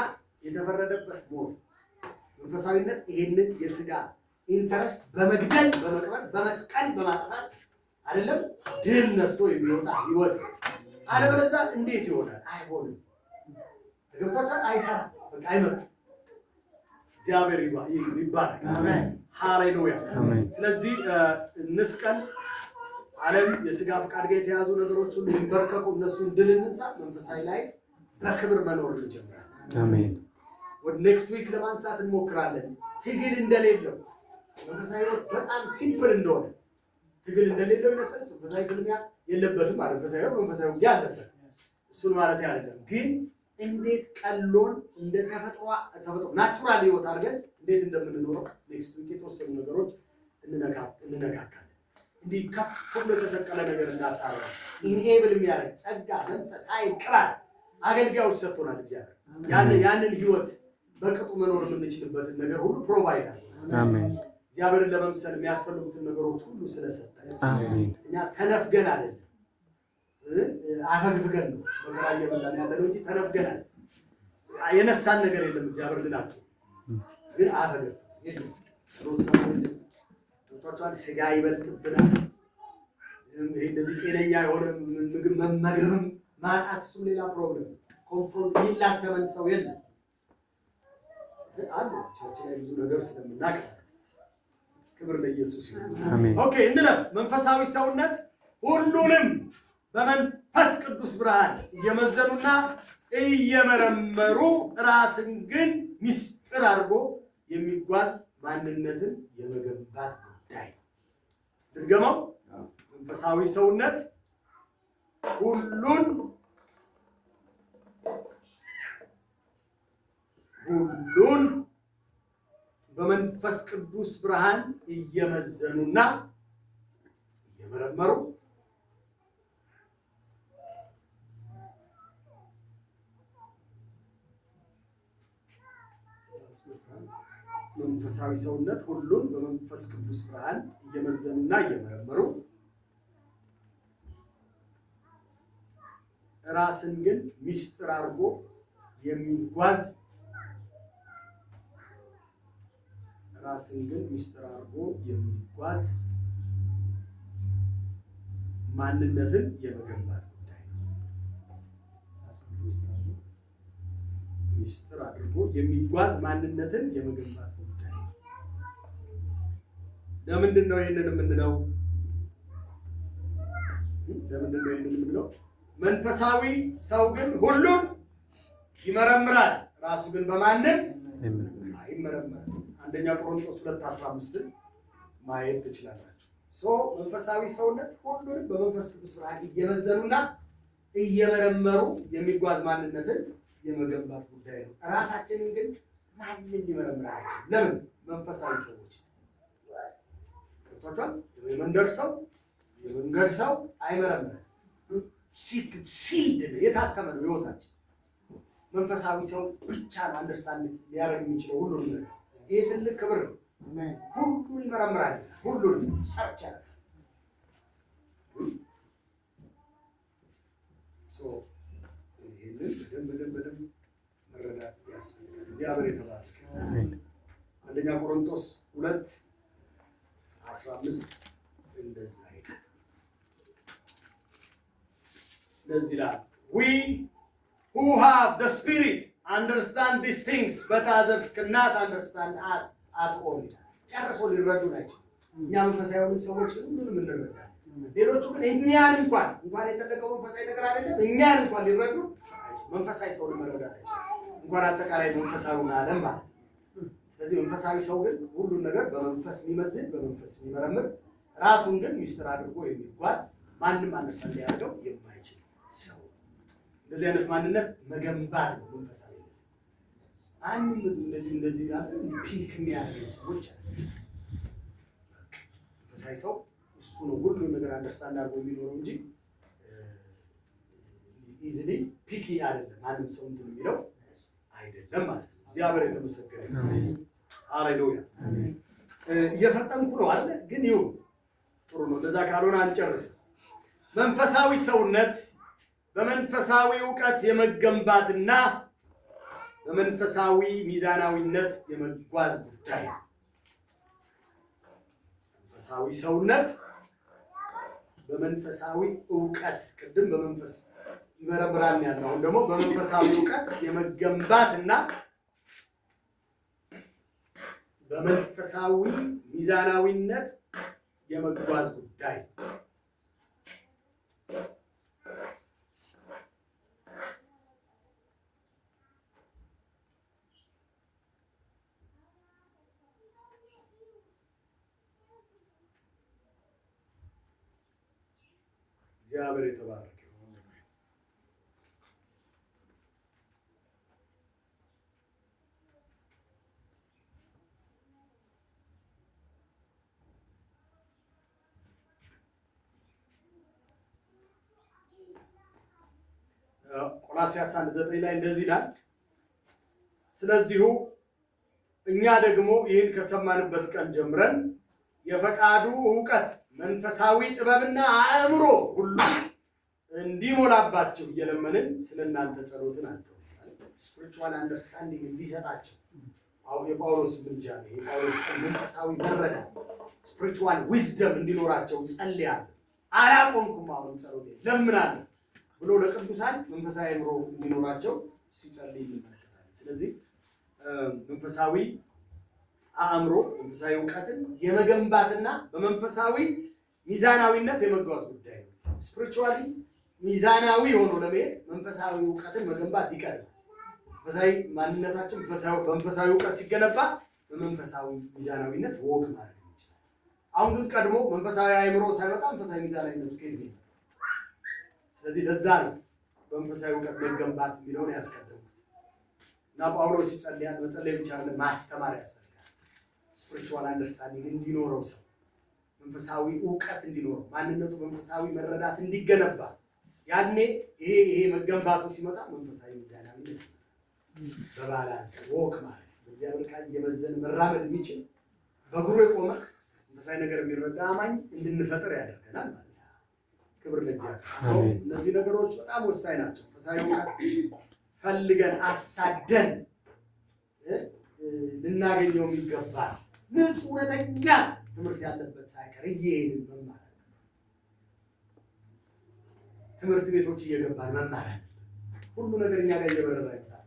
የተፈረደበት ሞት፣ መንፈሳዊነት ይሄንን የስጋ ኢንተረስት በመግደል በመቅበር በመስቀል በማጥፋት አይደለም ድል ነስቶ የሚወጣ ህይወት። አለበለዚያ እንዴት ይሆናል? አይሆንም። ተገብቶታል። አይሰራም። በቃ አይመጣም። እግዚአብሔር ይባረክ። አሜን ሃሌሉያ አሜን። ስለዚህ እንስቀል። ዓለም የስጋ ፍቃድ ጋር የተያዙ ነገሮች ሁሉ ይንበርከኩ፣ እነሱን ድል እንንሳ። መንፈሳዊ ላይፍ በክብር መኖር እንጀምራለን። አሜን። ወደ ኔክስት ዊክ ለማንሳት እንሞክራለን። ትግል እንደሌለው መንፈሳዊ በጣም ሲምፕል እንደሆነ ትግል እንደሌለው ይነሳል። መንፈሳዊ ፍልሚያ የለበትም ማለት መንፈሳዊ ውጊያ አለበት። እሱን ማለት አይደለም፣ ግን እንዴት ቀሎን እንደ ተፈጥሮ ናቹራል ህይወት አድርገን እንዴት እንደምንኖረው ኔክስት ዊክ የተወሰኑ ነገሮች እንነካካለን። እንዲህ ከፍ ብሎ የተሰቀለ ነገር እንዳታረጉ ኢኔብል የሚያደርግ ጸጋ፣ መንፈስ፣ ኃይል፣ ቅባት አገልጋዮች ሰጥቶናል እግዚአብሔር። ያንን ህይወት በቅጡ መኖር የምንችልበትን ነገር ሁሉ ፕሮቫይድ አድርጎናል። አሜን። እግዚአብሔርን ለመምሰል የሚያስፈልጉትን ነገሮች ሁሉ ስለሰጠን አሜን። እኛ ተነፍገን አይደለም አፈግፍገን ነው በተራየ መዳን ያለው እንጂ ተነፍገን አይደለም። የነሳን ነገር የለም። እግዚአብሔር ልላችሁ ግን አፈግፍ የለም። ጸሎት ሰማን ወጣቷል ስጋ ይበልጥብናል። ይሄ እንደዚህ ጤነኛ የሆነ ምግብ መመገብም ማጣት እሱ ሌላ ፕሮብሌም ኮንፍሮንት ይላተመን ሰው የለም አሉ ቸርች ላይ ብዙ ነገር ስለምናውቅ ክብር ለኢየሱስ ይሁን። አሜን። ኦኬ እንለፍ። መንፈሳዊ ሰውነት ሁሉንም በመንፈስ ቅዱስ ብርሃን እየመዘኑና እየመረመሩ ራስን ግን ምስጢር አድርጎ የሚጓዝ ማንነትን የመገንባት ጉዳይ ነው። ድገመው። መንፈሳዊ ሰውነት ሁሉን በመንፈስ ቅዱስ ብርሃን እየመዘኑና እየመረመሩ መንፈሳዊ ሰውነት ሁሉን በመንፈስ ቅዱስ ብርሃን እየመዘኑና እየመረመሩ ራስን ግን ምስጢር አድርጎ የሚጓዝ ማንነትን የመገንባት ጉዳይ ነው። ምስጢር አድርጎ የሚጓዝ ማንነትን የመገንባት ጉዳይ ነው። ለምንድን ነው ይሄንን የምንለው? መንፈሳዊ ሰው ግን ሁሉን ይመረምራል፣ ራሱ ግን በማንም አይመረመርም። አንደኛ ቆሮንቶስ 2:15 ማየት ትችላላችሁ። መንፈሳዊ ሰውነት ሁሉንም በመንፈስ ቅዱስ ብርሃን እየመዘኑና እየመረመሩ የሚጓዝ ማንነትን የመገንባት ጉዳይ ነው። ራሳችንን ግን ማንም ሊመረምራቸው ለምን? መንፈሳዊ ሰዎች ተቷቷል። የመንደር ሰው የመንገድ ሰው አይመረምርም። ሲድ የታተመ ነው ህይወታችን። መንፈሳዊ ሰው ብቻ ነው አንደርስታንድ ሊያደርግ የሚችለው ሁሉንም ነገር። ይሄ ትልቅ ክብር ነው። ሁሉን ይመረምራል፣ ሁሉን ሰርች ያደርጋል። ይህንን በደንብ መረዳት ያስፈልጋል። እግዚአብሔር የተባረከ። አንደኛ ቆሮንቶስ 2:15 እንደዛ ይላል። እንደዚህ ይላል we who have the spirit understand these things but others cannot understand us at all. ጨርሶ ሊረዱን አይችልም። እኛ መንፈሳዊ ሰዎች ሁሉንም እንረዳለን። ሌሎቹ ግን እኛን እንኳን የተደቀው መንፈሳዊ ነገር አይደለም እኛን እንኳን ሊረዱ መንፈሳዊ ሰው መረዳት አይችልም። እንኳን አጠቃላይ መንፈሳዊውን ዓለም ማለት ነው። ስለዚህ መንፈሳዊ ሰው ግን ሁሉን ነገር በመንፈስ የሚመዝን በመንፈስ የሚመረምር ራሱን ግን ምስጢር አድርጎ የሚጓዝ ማንም አንደርስታንድ ሊያደርገው የማይችል ሰው። እንደዚህ አይነት ማንነት መገንባት ነው መንፈሳዊ። አንድ እንደዚህ ያለ ፒክ የሚያደርግ ሰዎች አሉ። መንፈሳዊ ሰው እሱ ነው ሁሉን ነገር አንደርስታንድ አድርጎ የሚኖረው እንጂ ኢዚሊ ፒኪ አይደለም። ማንም ሰው እንትን የሚለው አይደለም ማለት ነው። እግዚአብሔር የተመሰገነ አሜን። ሃሌሉያ አሜን። እየፈጠንኩ ነው አለ ግን ይሁን ጥሩ ነው። ለዛ ካልሆነ አንጨርስም። መንፈሳዊ ሰውነት በመንፈሳዊ ዕውቀት የመገንባትና በመንፈሳዊ ሚዛናዊነት የመጓዝ ጉዳይ ነው። መንፈሳዊ ሰውነት በመንፈሳዊ ዕውቀት ቅድም በመንፈስ ይመረምራል ያለው አሁን ደግሞ በመንፈሳዊ ዕውቀት የመገንባትና በመንፈሳዊ ሚዛናዊነት የመጓዝ ጉዳይ እግዚአብሔር የተባረከ ይሁን። ቆላስይስ 1:9 ላይ እንደዚህ ይላል፣ ስለዚሁ እኛ ደግሞ ይህን ከሰማንበት ቀን ጀምረን የፈቃዱ ዕውቀት መንፈሳዊ ጥበብና አእምሮ ሁሉ እንዲሞላባቸው እየለመንን ስለእናንተ ጸሎትን አንተው ስፒሪቹዋል አንደርስታንዲንግ እንዲሰጣቸው የጳውሎስ ምልጃ ነው። የጳውሎስ መንፈሳዊ መረዳት ስፒሪቹዋል ዊዝደም እንዲኖራቸው ጸልያለሁ። አላቆምኩም፣ አሁን ጸሎቴ ለምናለሁ ብሎ ለቅዱሳን መንፈሳዊ አእምሮ እንዲኖራቸው ሲጸልይ እንመለከታለን። ስለዚህ መንፈሳዊ አእምሮ መንፈሳዊ ዕውቀትን የመገንባትና በመንፈሳዊ ሚዛናዊነት የመጓዝ ጉዳይ ነው። ስፒሪቹዋሊ ሚዛናዊ ሆኖ ለመሄድ መንፈሳዊ ዕውቀትን መገንባት ይቀርባል። መንፈሳዊ ማንነታችን በመንፈሳዊ ዕውቀት ሲገነባ በመንፈሳዊ ሚዛናዊነት ወግ ማለት ይችላል። አሁን ግን ቀድሞ መንፈሳዊ አእምሮ ሳይመጣ መንፈሳዊ ሚዛናዊነት ከየት ነው? ስለዚህ ለዛ ነው በመንፈሳዊ ዕውቀት መገንባት የሚለውን ያስቀደሙት እና ጳውሎስ ሲጸልያል መጸለይ ብቻ አይደለም ማስተማር ያስፈልጋል። ስፒሪቹዋል አንደርስታንዲንግ እንዲኖረው ሰው መንፈሳዊ ዕውቀት እንዲኖረው ማንነቱ መንፈሳዊ መረዳት እንዲገነባ ያኔ ይሄ መገንባቱ ሲመጣ መንፈሳዊ ሚዛናዊነት በባላንስ ወክ ማለት በእግዚአብሔር ቃል እየመዘነ መራመድ የሚችል በእግሩ የቆመ መንፈሳዊ ነገር የሚረዳ አማኝ እንድንፈጥር ያደርገናል ማለት ነው። ክብር ለእግዚአብሔር። እነዚህ ነገሮች በጣም ወሳኝ ናቸው። መንፈሳዊ ዕውቀት ፈልገን አሳደን ልናገኘው የሚገባ ንጹህ እውነተኛ ትምህርት ያለበት ሳይቀር እየሄድን መማር ትምህርት ቤቶች እየገባን መማር ሁሉ ነገር እኛ ጋር እየበረራ ይመጣል።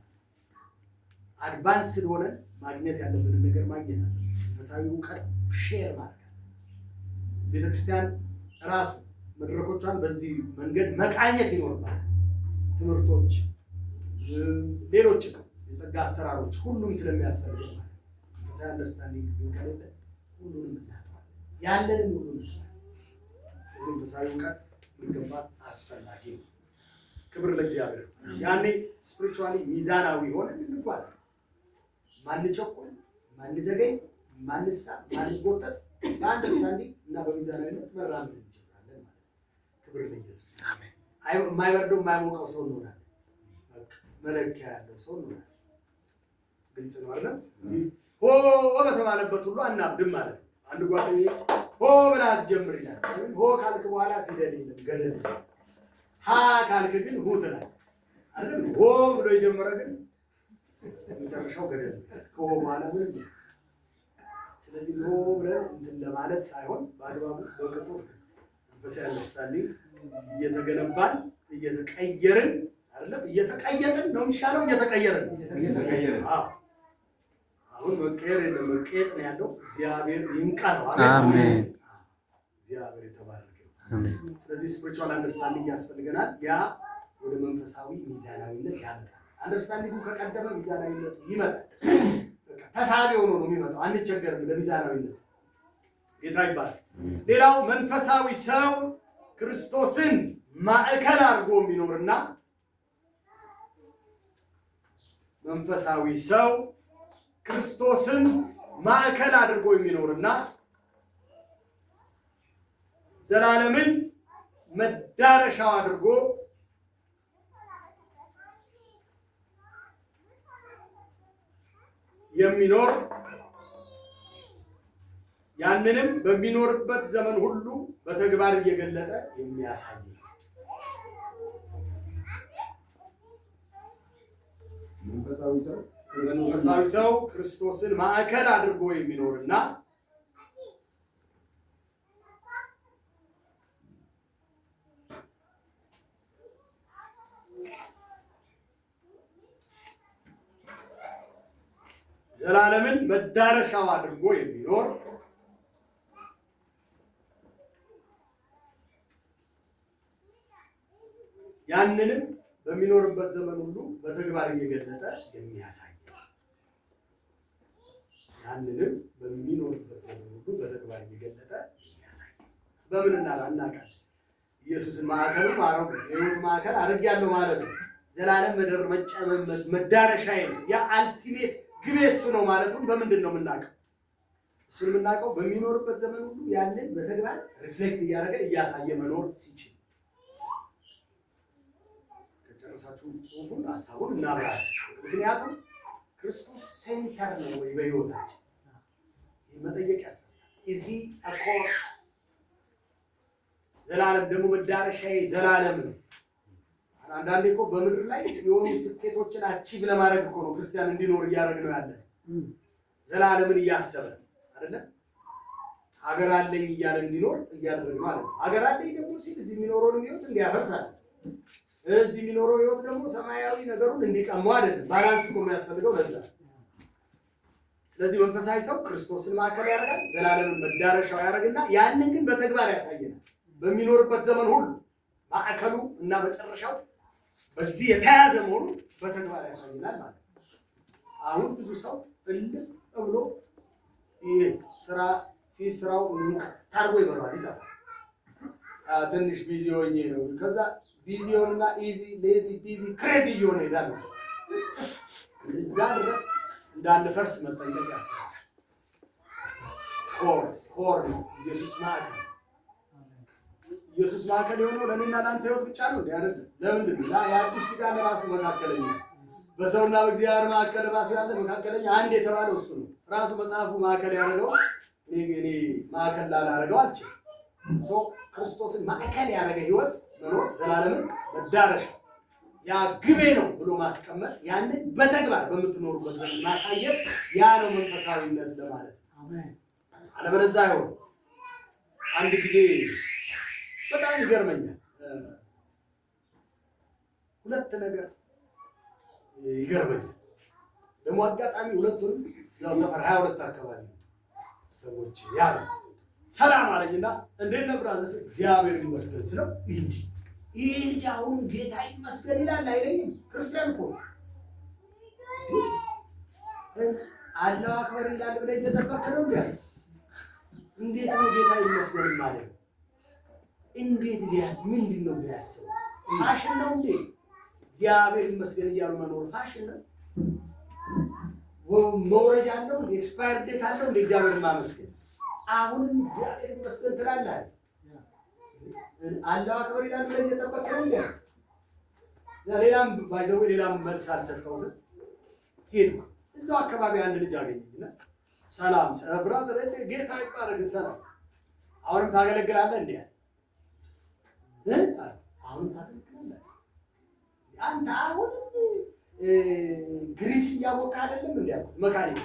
አድቫንስድ ሆነን ማግኘት ያለብንን ነገር ማግኘት አለ። መንፈሳዊ ዕውቀት ሼር ማድረግ ቤተክርስቲያን ራሱ መድረኮቿን በዚህ መንገድ መቃኘት ይኖርባታል። ትምህርቶች፣ ሌሎች የጸጋ አሰራሮች ሁሉም ስለሚያስፈልግ ማለት መንፈሳዊ አንደርስታንዲንግ ግን ከሌለ ሁሉንም እናጣለን። ያለንን ሁሉ እናጣለን። ስለዚህ መንፈሳዊ ዕውቀት መገንባት አስፈላጊ ነው። ክብር ለእግዚአብሔር። ያኔ ስፒሪቹዋሊ ሚዛናዊ ሆነን እንጓዛለን። ማንቸኮል፣ ማንዘገይ፣ ማንሳ፣ ማንጎጠጥ በአንደርስታንዲንግ እና በሚዛናዊነት መራመድ እንችላለን ማለት ነው። ክብር ለኢየሱስ። አሜን። የማይበርደው የማይሞቀው ሰው እንሆናለን። መለኪያ ያለው ሰው እንሆናለን። ግልጽ ነው አይደል? ሆ በተባለበት ሁሉ አናብድም ማለት ነው። አንድ ጓደኛዬ ሆ ብላ አትጀምር ይላል። ሆ ካልክ በኋላ ፊደል የለም ገደል። ሀ ካልክ ግን ሁ ትላለህ አይደል? ሆ ብሎ የጀመረ ግን መጨረሻው ገደል ከሆ በኋላ ምን? ስለዚህ ሆ ብለን እንትን ለማለት ሳይሆን በአግባቡ በቅጡ መንፈሳዊ አንደርስታንዲንግ እየተገነባን እየተቀየርን አይደለም እየተቀየጥን ነው የሚሻለው። እየተቀየርን አዎ አሁን መቀየር የለም መቀየጥ ነው ያለው። እግዚአብሔር ይንቃ ነው። አሜን። እግዚአብሔር የተባረከ አሜን። ስለዚህ ስፒሪቹዋል አንደርስታንዲንግ ያስፈልገናል። ያ ወደ መንፈሳዊ ሚዛናዊነት ያመጣል። አንደርስታንዲንጉ ከቀደመ ሚዛናዊነቱ ይመጣል። በቃ ተሳቢ ሆኖ ነው የሚመጣው። አንቸገርም ለሚዛናዊነት። ጌታ ይባላል። ሌላው መንፈሳዊ ሰው ክርስቶስን ማዕከል አድርጎ የሚኖርና መንፈሳዊ ሰው ክርስቶስን ማዕከል አድርጎ የሚኖርና ዘላለምን መዳረሻው አድርጎ የሚኖር ያንንም በሚኖርበት ዘመን ሁሉ በተግባር እየገለጠ የሚያሳይ መንፈሳዊ ሰው ክርስቶስን ማዕከል አድርጎ የሚኖርና ዘላለምን መዳረሻው አድርጎ የሚኖር ያንንም በሚኖርበት ዘመን ሁሉ በተግባር እየገለጠ የሚያሳይ ያንንም በሚኖርበት ዘመን ሁሉ በተግባር እየገለጠ የሚያሳይ በምን እናውቃለን? ኢየሱስን ማዕከሉ ማረጉ የሕይወት ማዕከል አድርጌያለሁ ማለት ነው። ዘላለም ምድር መዳረሻዬ ነው። ያ አልቲሜት ግቤ እሱ ነው ማለቱን በምንድን ነው የምናውቀው? እሱን የምናውቀው በሚኖርበት ዘመን ሁሉ ያንን በተግባር ሪፍሌክት እያደረገ እያሳየ መኖር ሲችል። ከጨረሳችሁ ጽሑፉን ሀሳቡን እናብራለን። ምክንያቱም ክርስቶስ ሴንተር ነው ወይ በሕይወታችን? መጠየቅ ያስፈልጋል። ኢዝ ሂ አ ኮር? ዘላለም ደግሞ መዳረሻዬ ዘላለም ነው። አንዳንዴ እኮ በምድር ላይ የሆኑ ስኬቶችን አቺቭ ለማድረግ እኮ ነው ክርስቲያን እንዲኖር እያደረግ ነው ያለ። ዘላለምን እያሰበ አይደለም። ሀገር አለኝ እያለ እንዲኖር እያደረግ ነው ማለት ነው። ሀገር አለኝ ደግሞ ሲል እዚህ የሚኖረውን ህይወት እንዲያፈርሳል፣ እዚህ የሚኖረው ህይወት ደግሞ ሰማያዊ ነገሩን እንዲቀማው አይደለም። ባላንስ እኮ የሚያስፈልገው ለዛ። ስለዚህ መንፈሳዊ ሰው ክርስቶስን ማዕከል ያደርጋል፣ ዘላለምን መዳረሻው ያደርግና ያንን ግን በተግባር ያሳየናል። በሚኖርበት ዘመን ሁሉ ማዕከሉ እና መጨረሻው በዚህ የተያዘ መሆኑ በተግባር ያሳየናል ማለት ነው። አሁን ብዙ ሰው እልም ብሎ ይሄ ስራ ሲስራው ታርጎ ይበራል፣ ይጠፋል። ትንሽ ቢዚ ሆኜ ነው። ከዛ ቢዚ ሆንና ኢዚ ሌዚ ቢዚ ክሬዚ እየሆነ ይሄዳል ማለት ነው። እዛ ድረስ እንዳንፈርስ መጠንቀቅ ያስፈልጋል። ኮር ነው ኢየሱስ ማዕከል። ኢየሱስ ማዕከል የሆነው ለእኔና ለአንተ ህይወት ብቻ ነው እንዴ? አይደለም። ለምንድን ነው? የአዲስ ኪዳን ራሱ መካከለኛ፣ በሰውና በእግዚአብሔር መካከል ራሱ ያለ መካከለኛ አንድ የተባለው እሱ ነው። ራሱ መጽሐፉ ማዕከል ያደረገው እኔ ማዕከል ላላደረገው አልችልም። ሰው ክርስቶስን ማዕከል ያደረገ ህይወት መኖር ዘላለምን መዳረሻ ያ ግቤ ነው ብሎ ማስቀመጥ፣ ያንን በተግባር በምትኖሩበት ዘመን ማሳየት፣ ያ ነው መንፈሳዊነት ለማለት ነው። አለበለዚያ አይሆንም። አንድ ጊዜ በጣም ይገርመኛል። ሁለት ነገር ይገርመኛል። ደግሞ አጋጣሚ ሁለቱንም ያው ሰፈር 22 አካባቢ ሰዎች ያለ ሰላም አለኝና እንዴት ነው ብራዘር? እግዚአብሔር ይመስገን ስለው እንዴ ይሄ ልጅ አሁን ጌታ ይመስገን ይላል አይለኝም? ክርስቲያን እኮ አላሁ አክበር ይላል ብለህ እየጠበቅክ ነው እንዴ? እንዴት ነው ጌታ ይመስገን ማለት? እንዴት ሊያስ ምንድን ነው የሚያስበው? ፋሽን ነው እንዴ? እግዚአብሔር ይመስገን እያሉ መኖር ፋሽን ነው? መውረጃ አለው? ኤክስፓየር ዴት አለው? እንደ እግዚአብሔር ማመስገን አሁንም እግዚአብሔር ይመስገን ትላለህ። አላሁ አክበር ይላል ብለህ እየጠበቅክ ነው እንዴ? ሌላም ባይዘው ሌላም መልስ አልሰጠሁትም። ሄድኩ። እዛው አካባቢ አንድ ልጅ አገኘኝና ሰላም ብራዘር ጌታ ይባረክ ሰላም አሁንም ታገለግላለህ እንዴ? አሁንም ታገለግላለህ? አንተ አሁንም ግሪስ እያወቅህ አይደለም እንዴ አልኩት። መካኒክ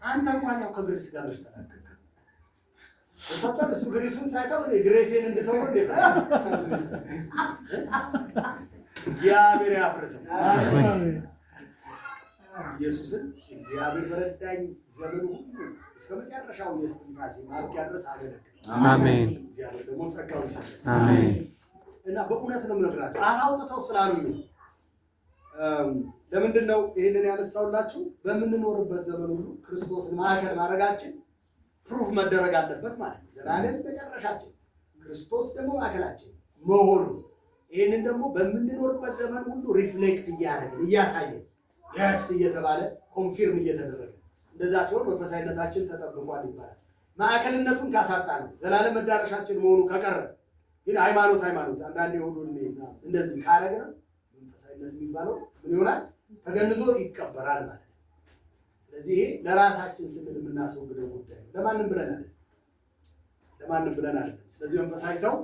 አንተ እንኳን ያው ከግሪስ ጋር መሽተናል እሱ ግሪሱን ሳይተው ግሬሴን እንድተው እንዴ? እግዚአብሔር ያፍርሰው። ኢየሱስን እግዚአብሔር በረዳኝ ዘመን ሁሉ እስከ መጨረሻው የእስትንፋሴ ማብቂያ ድረስ አገለግል። አሜን። እግዚአብሔር ደግሞ ጸጋውን ይሰጣል። አሜን። እና በእውነት ነው የምነግራችሁ አውጥተው ስላሉኝ ለምንድን ነው ይሄንን ያነሳውላችሁ? በምንኖርበት ዘመን ሁሉ ክርስቶስን ማዕከል ማድረጋችን ፕሩፍ መደረግ አለበት ማለት ነው። ዘላለም መጨረሻችን ክርስቶስ ደግሞ ማዕከላችን መሆኑ ይህንን ደግሞ በምንኖርበት ዘመን ሁሉ ሪፍሌክት እያደረግን እያሳየን የስ እየተባለ ኮንፊርም እየተደረገ እንደዛ ሲሆን መንፈሳዊነታችን ተጠብቋል ይባላል። ማዕከልነቱን ካሳጣ ነው ዘላለም መዳረሻችን መሆኑ ከቀረ ግን ሃይማኖት አንዳንዴ ሁሉና እንደዚህ ካረገ መንፈሳዊነት የሚባለው ምን ይሆናል? ተገንዞ ይቀበራል ማለት ነው። ስለዚህ ይሄ ለራሳችን ስንል የምናስወግደው ጉዳይ ነው። ለማንም ብለን አይደለም። ስለዚህ መንፈሳዊ ሰው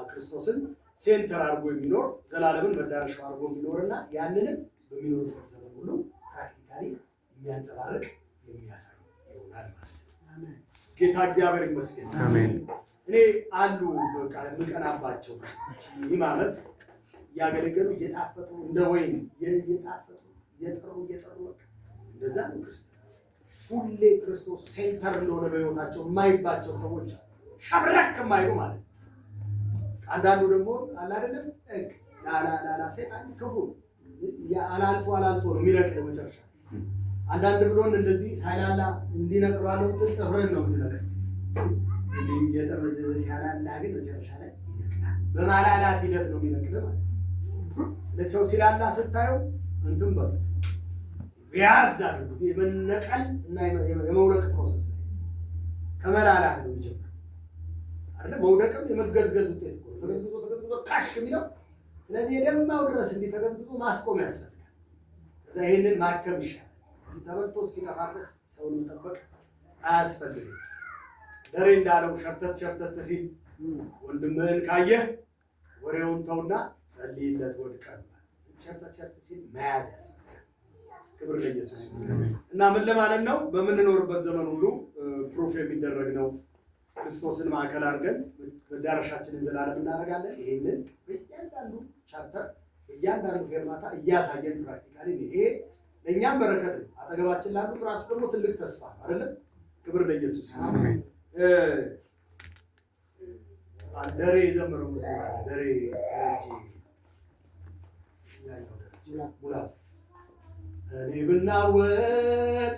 ክርስቶስን ሴንተር አድርጎ የሚኖር ዘላለምን መዳረሻው አድርጎ የሚኖርና ያንንም በሚኖርበት ዘመን ሁሉ ፕራክቲካሊ የሚያንጸባርቅ የሚያሳይ ይሆናል ማለት ነው። ጌታ እግዚአብሔር ይመስገን። አሜን። እኔ አንዱ በቃ የምቀናባቸው ይህ ማለት እያገለገሉ እየጣፈጡ እንደ ወይን እየጣፈጡ እየጠሩ በቃ እንደዛ ነው ክርስቲያን። ሁሌ ክርስቶስ ሴንተር እንደሆነ በሕይወታቸው የማይባቸው ሰዎች ሸብረክ የማይሉ ማለት ነው። አንዳንዱ ደግሞ አለ አይደለም ላላ ሰይጣን ክፉ አላልቶ ነው የሚነቅል መጨረሻ። አንዳንድ ብሎን እንደዚህ ሳይላላ እንዲነቅሉ አለው ጥፍርን ነው የምትነቅል እንዲህ እየተመዘዘ ሲያላላ ግን መጨረሻ ላይ ይነቅላል። በማላላት ሂደት ነው የሚነቅል ማለት ነው። ለሰው ሲላላ ስታየው እንትን በሉት ያዝ አድርጉት። የመነቀል እና የመውደቅ ፕሮሰስ ነው። ከመላላት ነው የሚጀምረው አይደል? መውደቅም የመገዝገዝ ውጤት ነው። ተገዝግዞ ካሽ የሚለው ስለዚህ የደማው ድረስ እንዲተገዝግዞ ማስቆም ያስፈልጋል። ይሄንን ማከም ይሻላል። ተበልቶ እስኪጠፋ ድረስ ሰውን መጠበቅ አያስፈልግም። ደሬ እንዳለው ሸርተት ሲል ወንድምህን ካየህ ወሬውን ተውና ጸልይለት ወድቀህ ሸርተት ሲል መያዝ ያስፈልጋል። ክብር ለኢየሱስ ይሁን። እና ምን ለማለት ነው? በምንኖርበት ዘመን ሁሉ ፕሩፍ የሚደረግ ነው። ክርስቶስን ማዕከል አድርገን መዳረሻችንን ዘላለም እናደርጋለን። ይሄንን በእያንዳንዱ ቻፕተር በእያንዳንዱ ፌርማታ እያሳየን ፕራክቲካሊ ይሄ ለእኛም በረከት ነው። አጠገባችን ላሉ ራሱ ደግሞ ትልቅ ተስፋ አይደለም? ክብር ለኢየሱስ ይሁን። ደሬ የዘመረው መዝሙር አለ። ደሬ ሙላት እኔ ብናወጥ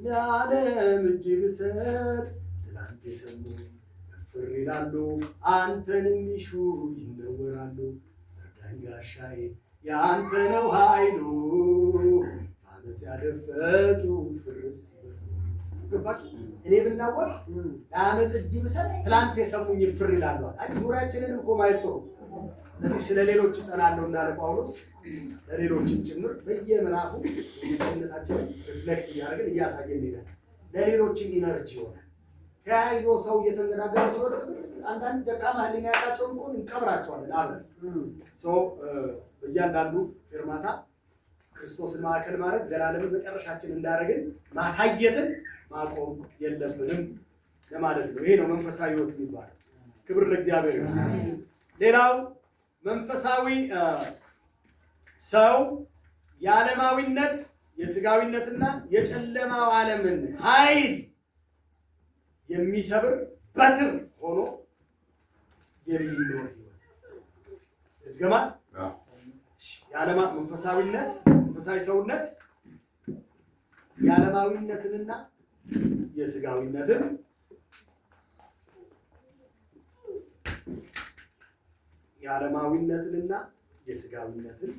ለዓለም እጅ ብሰጥ ትላንት የሰሙ እፍር ይላሉ፣ አንተን የሚሹ ይነወራሉ። እርዳኝ ጋሻዬ የአንተ ነው ኃይሉ፣ በአመፅ ያደፈጡ ፍርስ ይበሉ። ገባችሁ? እኔ ብናወጥ ለዓመፅ እጅ ብሰጥ ትላንት የሰሙኝ ይፍር ይላሉ። አይ ዙሪያችንን እኮ ማየት ጥሩ። ስለዚህ ስለ ሌሎች እጸናለሁ እንዳለ ጳውሎስ ለሌሎችም ጭምር በየምዕራፉ የሰውነታችንን ሪፍሌክት እያደረግን እያሳየን እንሄዳለን። ለሌሎችም ኢነርጂ ይሆናል። ተያይዞ ሰው እየተንገዳገረ ሲወድቅ አንዳንድ ደካማ ህሊና ያላቸውን እኮ እንቀብራቸዋለን አብረን። በእያንዳንዱ ፌርማታ ክርስቶስን ማዕከል ማድረግ ዘላለምን መጨረሻችን እንዳደረግን ማሳየትን ማቆም የለብንም ለማለት ነው። ይሄ ነው መንፈሳዊ ህይወት የሚባለው። ክብር ለእግዚአብሔር ይሁን። ሌላው መንፈሳዊ ሰው የዓለማዊነት የስጋዊነትና የጨለማው ዓለምን ኃይል የሚሰብር በትር ሆኖ የሚኖር ህይወት እድገማት መንፈሳዊ ሰውነት የዓለማዊነትንና የስጋዊነትን የስጋዊነትን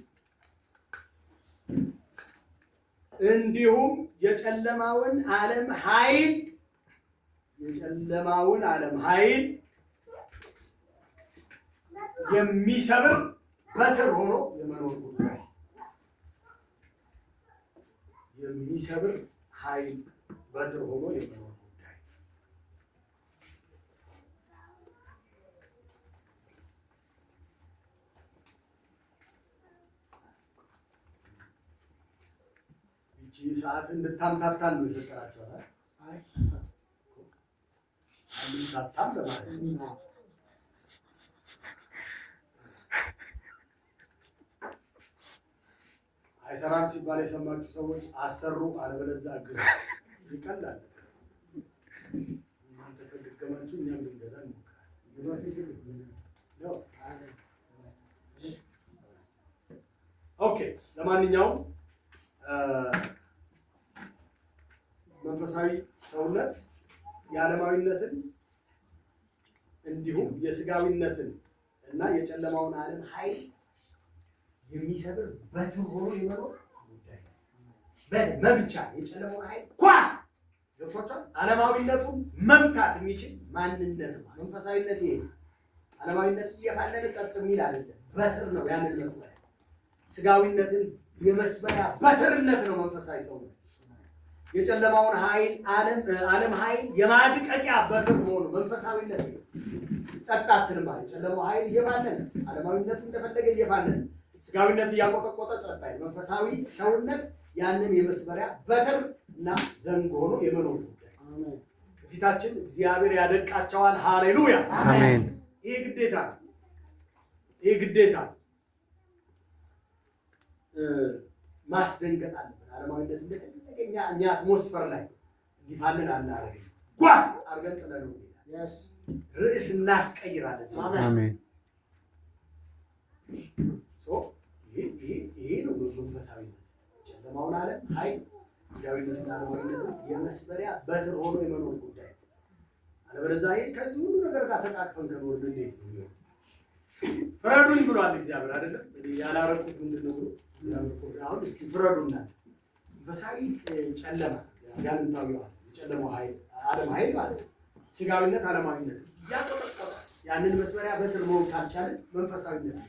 እንዲሁም የጨለማውን ዓለም ኃይል የሚሰብር በትር ሆኖ የመኖር ጉዳይ በትር ሆኖ የመኖር ጉዳይ። ይቺ ሰዓት እንድታምታታን ነው የሰጠናቸው አይደል? ታምታታም ለማለት ነው። አይሰራም ሲባል የሰማችሁ ሰዎች አሰሩ፣ አለበለዚያ አግዙ። ይቀላል። እናንተ ከገገማችሁ እኛም ልንገዛ እንሞክራለን። ኦኬ። ለማንኛውም መንፈሳዊ ሰውነት የዓለማዊነትን እንዲሁም የስጋዊነትን እና የጨለማውን ዓለም ኃይል የሚሰብር በትር ሆኖ የመኖር ጉዳይ በመብቻ የጨለማውን ኃይል ገብቷቸዋል። ዓለማዊነቱን መምታት የሚችል ማንነት ነው መንፈሳዊነት። ይሄ ዓለማዊነቱ እየፋለለ ጸጥ የሚል አይደለም፣ በትር ነው። ያንን መስበሪያ ስጋዊነትን የመስበሪያ በትርነት ነው መንፈሳዊ ሰውነት። የጨለማውን ኃይል ዓለም ኃይል የማድቀቂያ በትር ሆኖ መንፈሳዊነት ጸጥ አትልም ማለት የጨለማው ኃይል እየፋለለ ዓለማዊነቱ እንደፈለገ እየፋለለ ስጋዊነት እያቆጠቆጠ ጸጥ አይል። መንፈሳዊ ሰውነት ያንን የመስበሪያ በትር እና ዘንግ ሆኖ የመኖር ጉዳይ ፊታችን እግዚአብሔር ያደቃቸዋል። ሃሌሉያ አሜን። ይሄ ግዴታ ማስደንገጥ አለብን። ዓለማዊነት እንደኛ እኛ አትሞስፈር ላይ እንዲፋለን አናረግም። አርገን ጥለነው ርዕስ እናስቀይራለን። አሜን። ይሄ ነው መንፈሳዊነት። ጨለማውን ዓለም ኃይል ስጋዊነትና ዓለማዊነት የመስበሪያ በትር ሆኖ የመኖር ጉዳይ። አለበለዚያ ከዚህ ሁሉ ነገር ጋር ተቃቅፈን ከኖርን እንዴት ነው የሚሆነው? ፍረዱኝ ብሏል እግዚአብሔር አይደለም? ያላረቁት ምንድን ነው ብሎ እግዚአብሔር አሁን እስኪ ፍረዱና መንፈሳዊ ጨለማ ያጋንንታዊ የጨለማው ኃይል ዓለም ኃይል ማለት ስጋዊነት ዓለማዊነት ያቆጠቆጠ ያንን መስበሪያ በትር መሆን ካልቻለ መንፈሳዊነት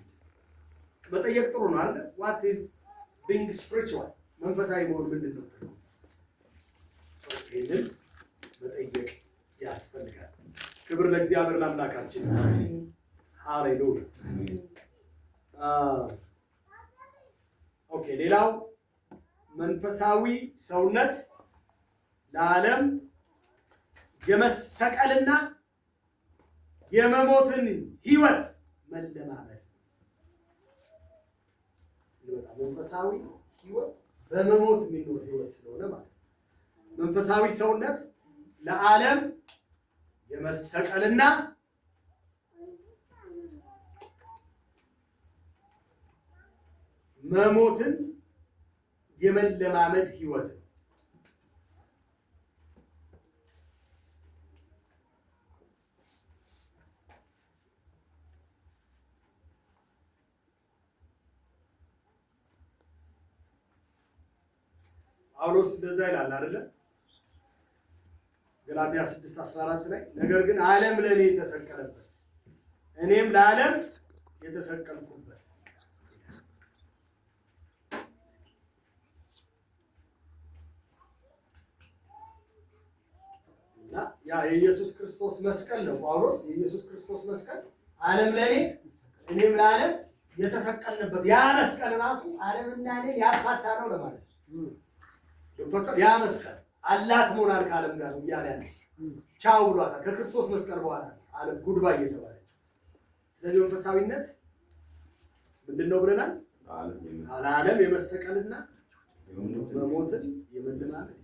መጠየቅ ጥሩ ነው አይደል? what is being spiritual መንፈሳዊ መሆን ምንድን ነው? ሰው ይህንን መጠየቅ ያስፈልጋል። ክብር ለእግዚአብሔር ለአምላካችን። ሃሌሉያ። ኦኬ፣ ሌላው መንፈሳዊ ሰውነት ለዓለም የመሰቀልና የመሞትን ህይወት መለማመድ። መንፈሳዊ ህይወት በመሞት የሚኖር ህይወት ስለሆነ ማለት መንፈሳዊ ሰውነት ለዓለም የመሰቀልና መሞትን የመለማመድ ህይወት ነው። ጳውሎስ እንደዛ ይላል አይደለ? ገላትያ 6:14 ላይ ነገር ግን ዓለም ለኔ የተሰቀለበት እኔም ለዓለም የተሰቀልኩበት። ያ የኢየሱስ ክርስቶስ መስቀል ነው። ጳውሎስ የኢየሱስ ክርስቶስ መስቀል ዓለም ለኔ እኔም ለዓለም የተሰቀልንበት ያ መስቀል ራሱ ዓለምና እኔን ያፋታ ነው ለማለት ነው። ያ መስቀል አላት ሞናል ከዓለም ጋር እያለ ያለ ቻው ብሏታል። ከክርስቶስ መስቀል በኋላ ዓለም ጉድባይ እየተባለች። ስለዚህ መንፈሳዊነት ምንድን ነው ብለናል? ዓለም የመሰቀልና መሞትን የመለማመድ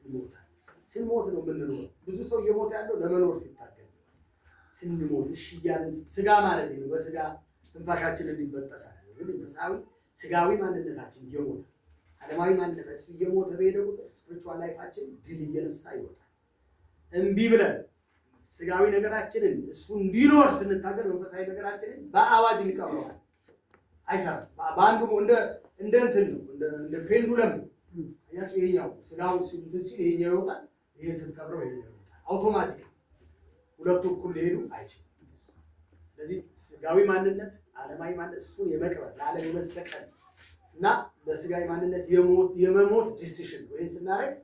ይሞታል። ስንሞት ነው የምንኖረው። ብዙ ሰው እየሞተ ያለው ለመኖር ሲታገል ስንሞት እሺ እያልን ስጋ ማለት ነው። በስጋ ትንፋሻችን እንዲበጠስ አይደለም፣ ግን መንፈሳዊ ስጋዊ ማንነታችን እየሞተ ዓለማዊ ማንነት እሱ እየሞተ በሄደ ቁጥር ስፒሪቹዋል ላይፋችን ድል እየነሳ ይወጣል። እምቢ ብለን ስጋዊ ነገራችንን እሱ እንዲኖር ስንታገል መንፈሳዊ ነገራችንን በአዋጅ እንቀብረዋል። አይሰራም። በአንዱ እንደ እንትን ነው፣ እንደ ፔንዱለም ነው። ያቺ ይሄኛው ስጋው ሲል ይሄኛው ይወጣል፣ ይሄ ስትቀብረው ይሄኛው ይወጣል። አውቶማቲክ ሁለቱ እኩል ሊሄዱ አይችልም። ስለዚህ ስጋዊ ማንነት ዓለማዊ ማንነት እሱን የመቅበር ለዓለም የመሰቀል እና በስጋዊ ማንነት የመሞት ዲሲሽን ነው። ይሄን ስናደርግ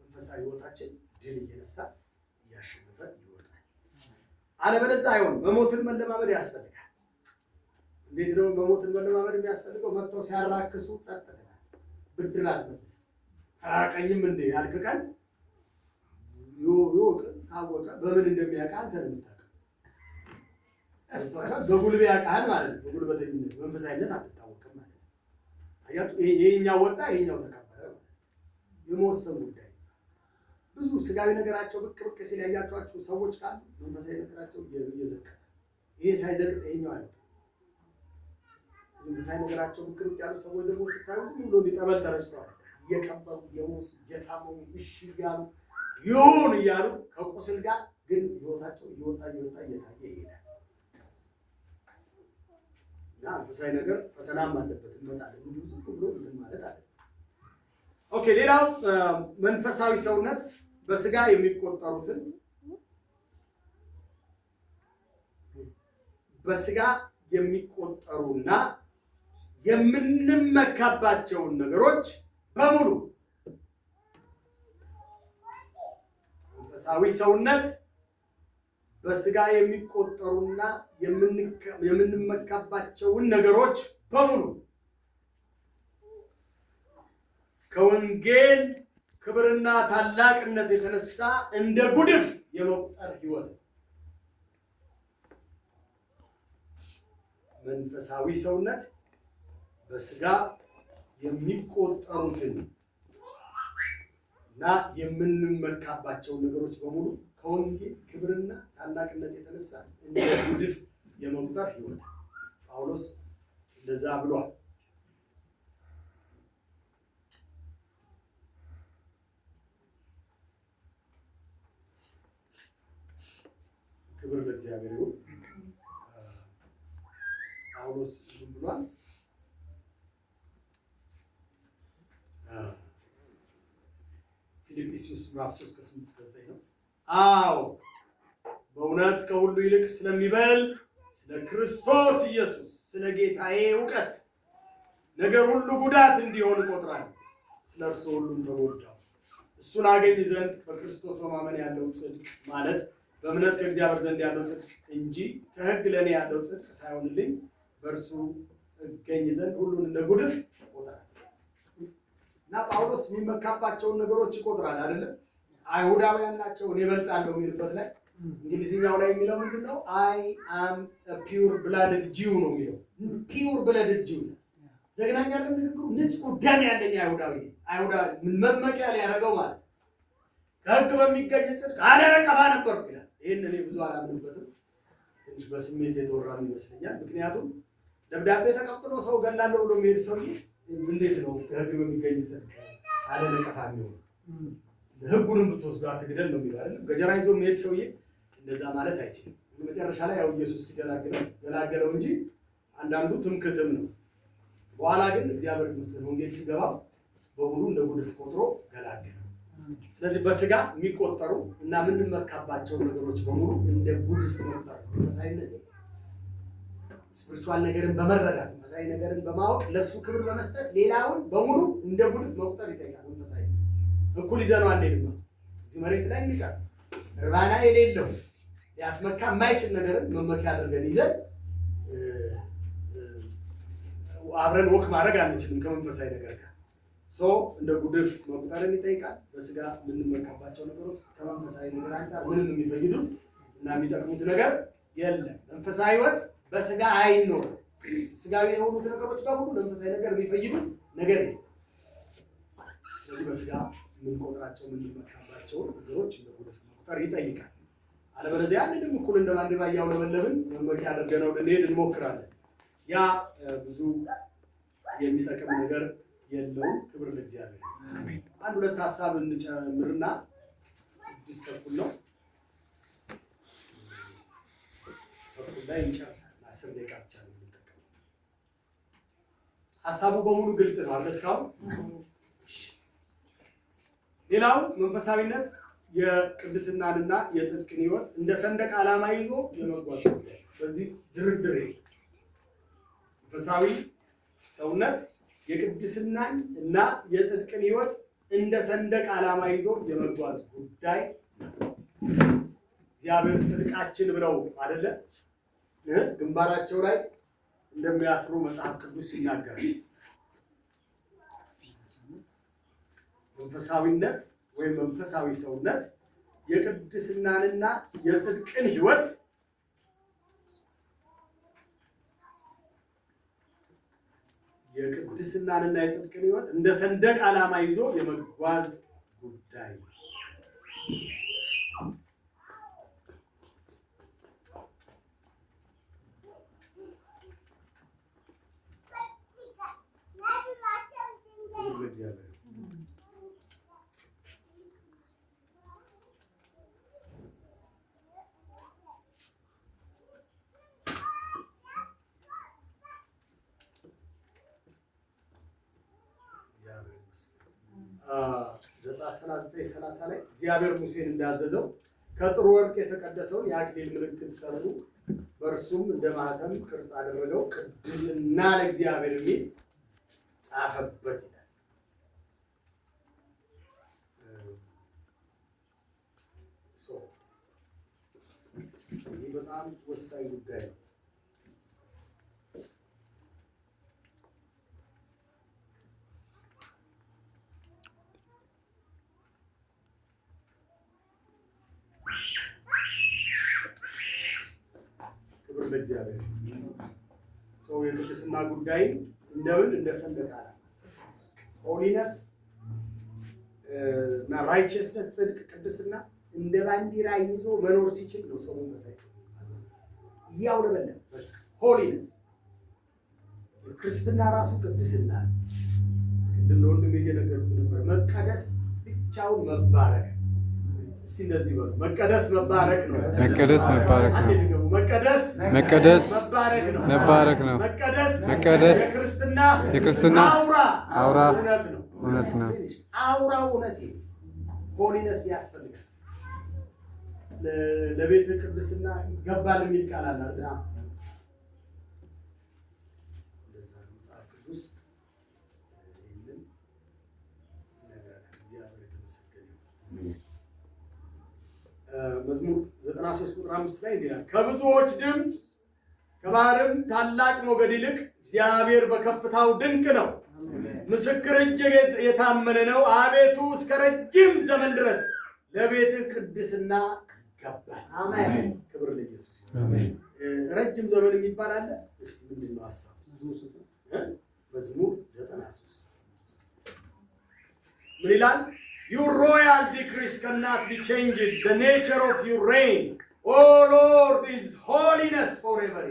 መንፈሳዊ ህይወታችን ድል እየነሳ እያሸነፈ ይወጣል። አለበለዚያ አይሆንም። መሞትን መለማመድ ያስፈልጋል። እንዴት ነው መሞትን መለማመድ የሚያስፈልገው? መጥተው ሲያራክሱ ጸጥ ብለህ ብድር አትመልስ። አቀኝም እንደ ያልክ ቀን ካወቀ በምን እንደሚያውቅ አንተ ነው የምታውቀው። በጉልበት ያውቃል ማለት ነው። በጉልበተኝነት መንፈሳዊነት አትታወቅም ማለት ነው። አያችሁ፣ ይሄኛው ወጣ ይሄኛው ተከበረ ማለት ነው። የመወሰን ጉዳይ ብዙ ስጋዊ ነገራቸው ብቅ ሲል ያያችኋቸው ሰዎች ካሉ መንፈሳዊ ነገራቸው እየዘቀጠ ይሄ ሳይዘቅጥ ይሄኛው አይወጣም። መንፈሳዊ ነገራቸው ብቅ ያሉ ሰዎች ደግሞ ስታዩ ዝም ብሎ ሊጠበል ተረጭተዋል። እየቀበሩ እየሞቱ እየታመሙ እሺ እያሉ ይሁን እያሉ ከቁስል ጋር ግን ህይወታቸው እየወጣ እየታየ ይሄዳል። እና መንፈሳዊ ነገር ፈተናም አለበት እንመጣለን። እንዲሁ ዝም ብሎ እንትን ማለት አለ። ኦኬ፣ ሌላው መንፈሳዊ ሰውነት በስጋ የሚቆጠሩትን በስጋ የሚቆጠሩና የምንመካባቸውን ነገሮች በሙሉ መንፈሳዊ ሰውነት በስጋ የሚቆጠሩና የምንመካባቸውን ነገሮች በሙሉ ከወንጌል ክብርና ታላቅነት የተነሳ እንደ ጉድፍ የመቁጠር ህይወት። መንፈሳዊ ሰውነት በስጋ የሚቆጠሩትን እና የምንመካባቸውን ነገሮች በሙሉ ከወንጌል ክብርና ታላቅነት የተነሳ እንደ ጉድፍ የመቁጠር ህይወት። ጳውሎስ እንደዛ ብሏል። ክብር ለእግዚአብሔር ይሁን። ጳውሎስ ምን ብሏል? ፊልጵስዩስ ምዕራፍ 3:8-9 ነው። አዎ በእውነት ከሁሉ ይልቅ ስለሚበልጥ ስለ ክርስቶስ ኢየሱስ ስለ ጌታዬ እውቀት ነገር ሁሉ ጉዳት እንዲሆን እቆጥራለሁ። ስለርሱ ሁሉን ተጎዳው። እሱን አገኝ ዘንድ በክርስቶስ በማመን ያለው ጽድቅ ማለት በእምነት ከእግዚአብሔር ዘንድ ያለው ጽድቅ እንጂ ከሕግ ለእኔ ያለው ጽድቅ ሳይሆንልኝ በእርሱ እገኝ ዘንድ ሁሉን እንደ ጉድፍ ይቆጥራል። እና ጳውሎስ የሚመካባቸውን ነገሮች ይቆጥራል አይደለም። አይሁዳውያን ናቸው እኔ እበልጣለሁ የሚልበት ላይ እንግሊዝኛው ላይ የሚለው ምንድን ነው? አይ አም ፒውር ብላድድ ጂው ነው የሚለው። ፒውር ብላድድ ጂው ዘግናኝ ያለ ንግግሩ ንጹህ ደም ያለኝ አይሁዳዊ መመኪያ ሊያደርገው ማለት ከሕግ በሚገኝ ጽድቅ አለ ነቀፋ ነበርኩ ይላል። ይህን እኔ ብዙ አላምንበትም። ትንሽ በስሜት የተወራ ይመስለኛል። ምክንያቱም ደብዳቤ ተቀብሎ ሰው ገላለሁ ብሎ የሚሄድ ሰውዬ እንዴት ነው ከሕግ በሚገኝ ጽድቅ አለ ነቀፋ የሚሆነው? ሕጉንም ብትወስዱ አትግደል ነው የሚለው አይደለም። ገጀራ ይዞ የሚሄድ ሰውዬ እንደዛ ማለት አይችልም። መጨረሻ ላይ ያው ኢየሱስ ገላገለው እንጂ አንዳንዱ ትምክትም ነው። በኋላ ግን እግዚአብሔር ይመስገን ወንጌል ሲገባ በሙሉ እንደ ጉድፍ ቆጥሮ ገላገለው። ስለዚህ በስጋ የሚቆጠሩ እና የምንመካባቸው ነገሮች በሙሉ እንደ ጉድፍ መቁጠር መንፈሳዊነት ስፒሪቹዋል ነገርን በመረዳት መንፈሳዊ ነገርን በማወቅ ለሱ ክብር በመስጠት ሌላውን በሙሉ እንደ ጉድፍ መቁጠር ይጠይቃል። መንፈሳዊ እኩል ይዘነው አንዴድማ እዚህ መሬት ላይ የሚቀር እርባና የሌለው ሊያስመካ የማይችል ነገርን መመኪያ አድርገን ይዘን አብረን ወክ ማድረግ አንችልም ከመንፈሳዊ ነገር ጋር። እንደ ጉድፍ መቁጠርን ይጠይቃል። በስጋ የምንመካባቸው ነገሮች ከመንፈሳዊ ነገር አንጻር ምንም የሚፈይዱት እና የሚጠቅሙት ነገር የለም። መንፈሳዊ ሕይወት በስጋ አይኖርም። ስጋዊ የሆኑት ነገሮች በሙሉ ለመንፈሳዊ ነገር የሚፈይዱት ነገር የለም። ስለዚህ በስጋ የምንቆጥራቸው የምንመካባቸው ነገሮች እንደ ጉድፍ መቁጠር ይጠይቃል። አለበለዚያ አንድም እኩል እንደ ባንዲራ እያውለበለብን መመኪያ አድርገነው ልንሄድ እንሞክራለን። ያ ብዙ የሚጠቅም ነገር የለውም። ክብር ለእግዚአብሔር። አንድ ሁለት ሀሳብ እንጨምርና 6 ተኩል ነው ተኩል ላይ እንጨርሳለን። 10 ደቂቃ ብቻ ነው የምንጠቀመው። ሀሳቡ በሙሉ ግልጽ ነው አለ እስካሁን። ሌላው መንፈሳዊነት የቅድስናንና የጽድቅን ሕይወት እንደ ሰንደቅ ዓላማ ይዞ የመጓዝ ጉዳይ። በዚህ ድርድር መንፈሳዊ ሰውነት የቅድስናን እና የጽድቅን ሕይወት እንደ ሰንደቅ ዓላማ ይዞ የመጓዝ ጉዳይ ነው። እግዚአብሔር ጽድቃችን ብለው አይደለ ግንባራቸው ላይ እንደሚያስሩ መጽሐፍ ቅዱስ ይናገራል። መንፈሳዊነት ወይም መንፈሳዊ ሰውነት የቅድስናንና የጽድቅን ሕይወት የቅድስናንና የጽድቅን ሕይወት እንደ ሰንደቅ ዓላማ ይዞ የመጓዝ ጉዳይ። ዘጸአት 39:30 ላይ እግዚአብሔር ሙሴን እንዳዘዘው ከጥሩ ወርቅ የተቀደሰውን የአክሊል ምልክት ሰሩ፣ በእርሱም እንደ ማኅተም ቅርጽ አደረገው፣ ቅድስና ለእግዚአብሔር የሚል ጻፈበት ይላል። ይህ በጣም ወሳኝ ጉዳይ ነው። ለእግዚአብሔር ሰው የቅድስና ጉዳይ እንደምን እንደ ሰንደቅ ዓላማ ሆሊነስ እና ራይቸስነስ ጽድቅ ቅድስና እንደ ባንዲራ ይዞ መኖር ሲችል ነው ሰው መንፈሳዊ እያውለበለበ ሆሊነስ ክርስትና ራሱ ቅድስና ቅድም ለወንድሜ እየነገርኩት ነበር። መቀደስ ብቻውን መባረክ። እስቲ እንደዚህ በሉ፣ መቀደስ መባረክ ነው። መቀደስ መባረክ ነው። መቀደስ መባረክ ነው። መቀደስ የክርስትና አውራ እውነት ነው። አውራው እውነት ሆሊነስ ያስፈልጋል። ለቤተ ቅድስና ይገባል የሚል ቃል አለ አይደል? መጽሐፍ ቅዱስ ይህንን መዝሙር 93 ቁጥር 5 ላይ ይላል ከብዙዎች ድምፅ ከባህርም ታላቅ ሞገድ ይልቅ እግዚአብሔር በከፍታው ድንቅ ነው። ምስክር እጅግ የታመነ ነው። አቤቱ እስከ ረጅም ዘመን ድረስ ለቤትህ ቅድስና ይገባል። አሜን። ክብር ለኢየሱስ ይሁን። ረጅም ዘመን የሚባል አለ። እስቲ ምንድነው ሐሳቡ? መዝሙር 93 ምን ይላል? Your royal decrees cannot be changed. The nature of your reign, oh Lord, is holiness forever.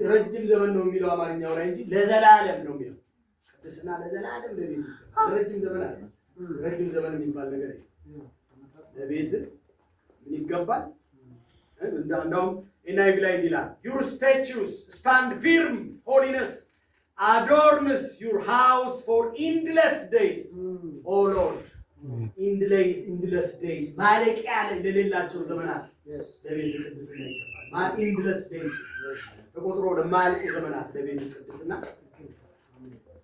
ረጅም ዘመን ነው የሚለው አማርኛው ላይ እንጂ ለዘላለም ነው የሚለው። ቅድስና ለዘላለም ለቤት ረጅም ዘመን አለ። ረጅም ዘመን የሚባል ነገር ለቤት ምን ይገባል? እንደውም ኤንአይቪ ላይ ይላል your statues stand firm, holiness adorns your house for endless days, oh Lord. endless days ማለቂያ ለሌላቸው ዘመናት ለቤት ቅድስና ይገባል። endless days ተቆጥሮ ለማያልቁ ዘመናት ለቤት ቅድስና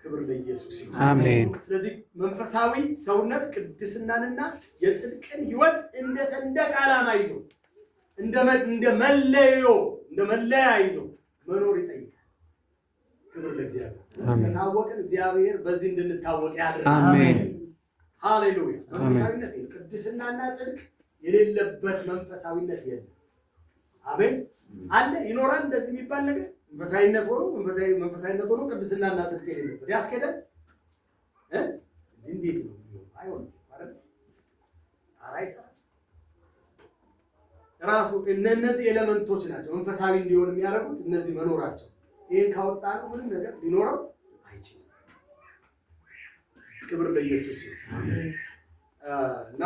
ክብር ለኢየሱስ ይሁን። አሜን። ስለዚህ መንፈሳዊ ሰውነት ቅድስናንና የጽድቅን ሕይወት እንደ ሰንደቅ ዓላማ ይዞ እንደ መለያ ይዞ መኖር ይጠይቃል። ክብር ለእግዚአብሔር። ታወቅን እግዚአብሔር በዚህ እንድንታወቅ ያድርግ። አሜን። ሃሌሉያ። መንፈሳዊነት ቅድስናና ጽድቅ የሌለበት መንፈሳዊነት የለም። አሜን። አለ ይኖራል እንደዚህ የሚባል ነገር መንፈሳዊነት ሆኖ ቅድስናና ጽድቅ የሌለበት ያስኬዳል? እንዴት ነው? አይሆንም አይደል? አራይሳ ራሱ እነዚህ ኤሌመንቶች ናቸው መንፈሳዊ እንዲሆን የሚያደርጉት እነዚህ መኖራቸው። ይሄን ካወጣነው ምንም ነገር ሊኖረው አይችልም። ክብር ለኢየሱስ ይሁን። እና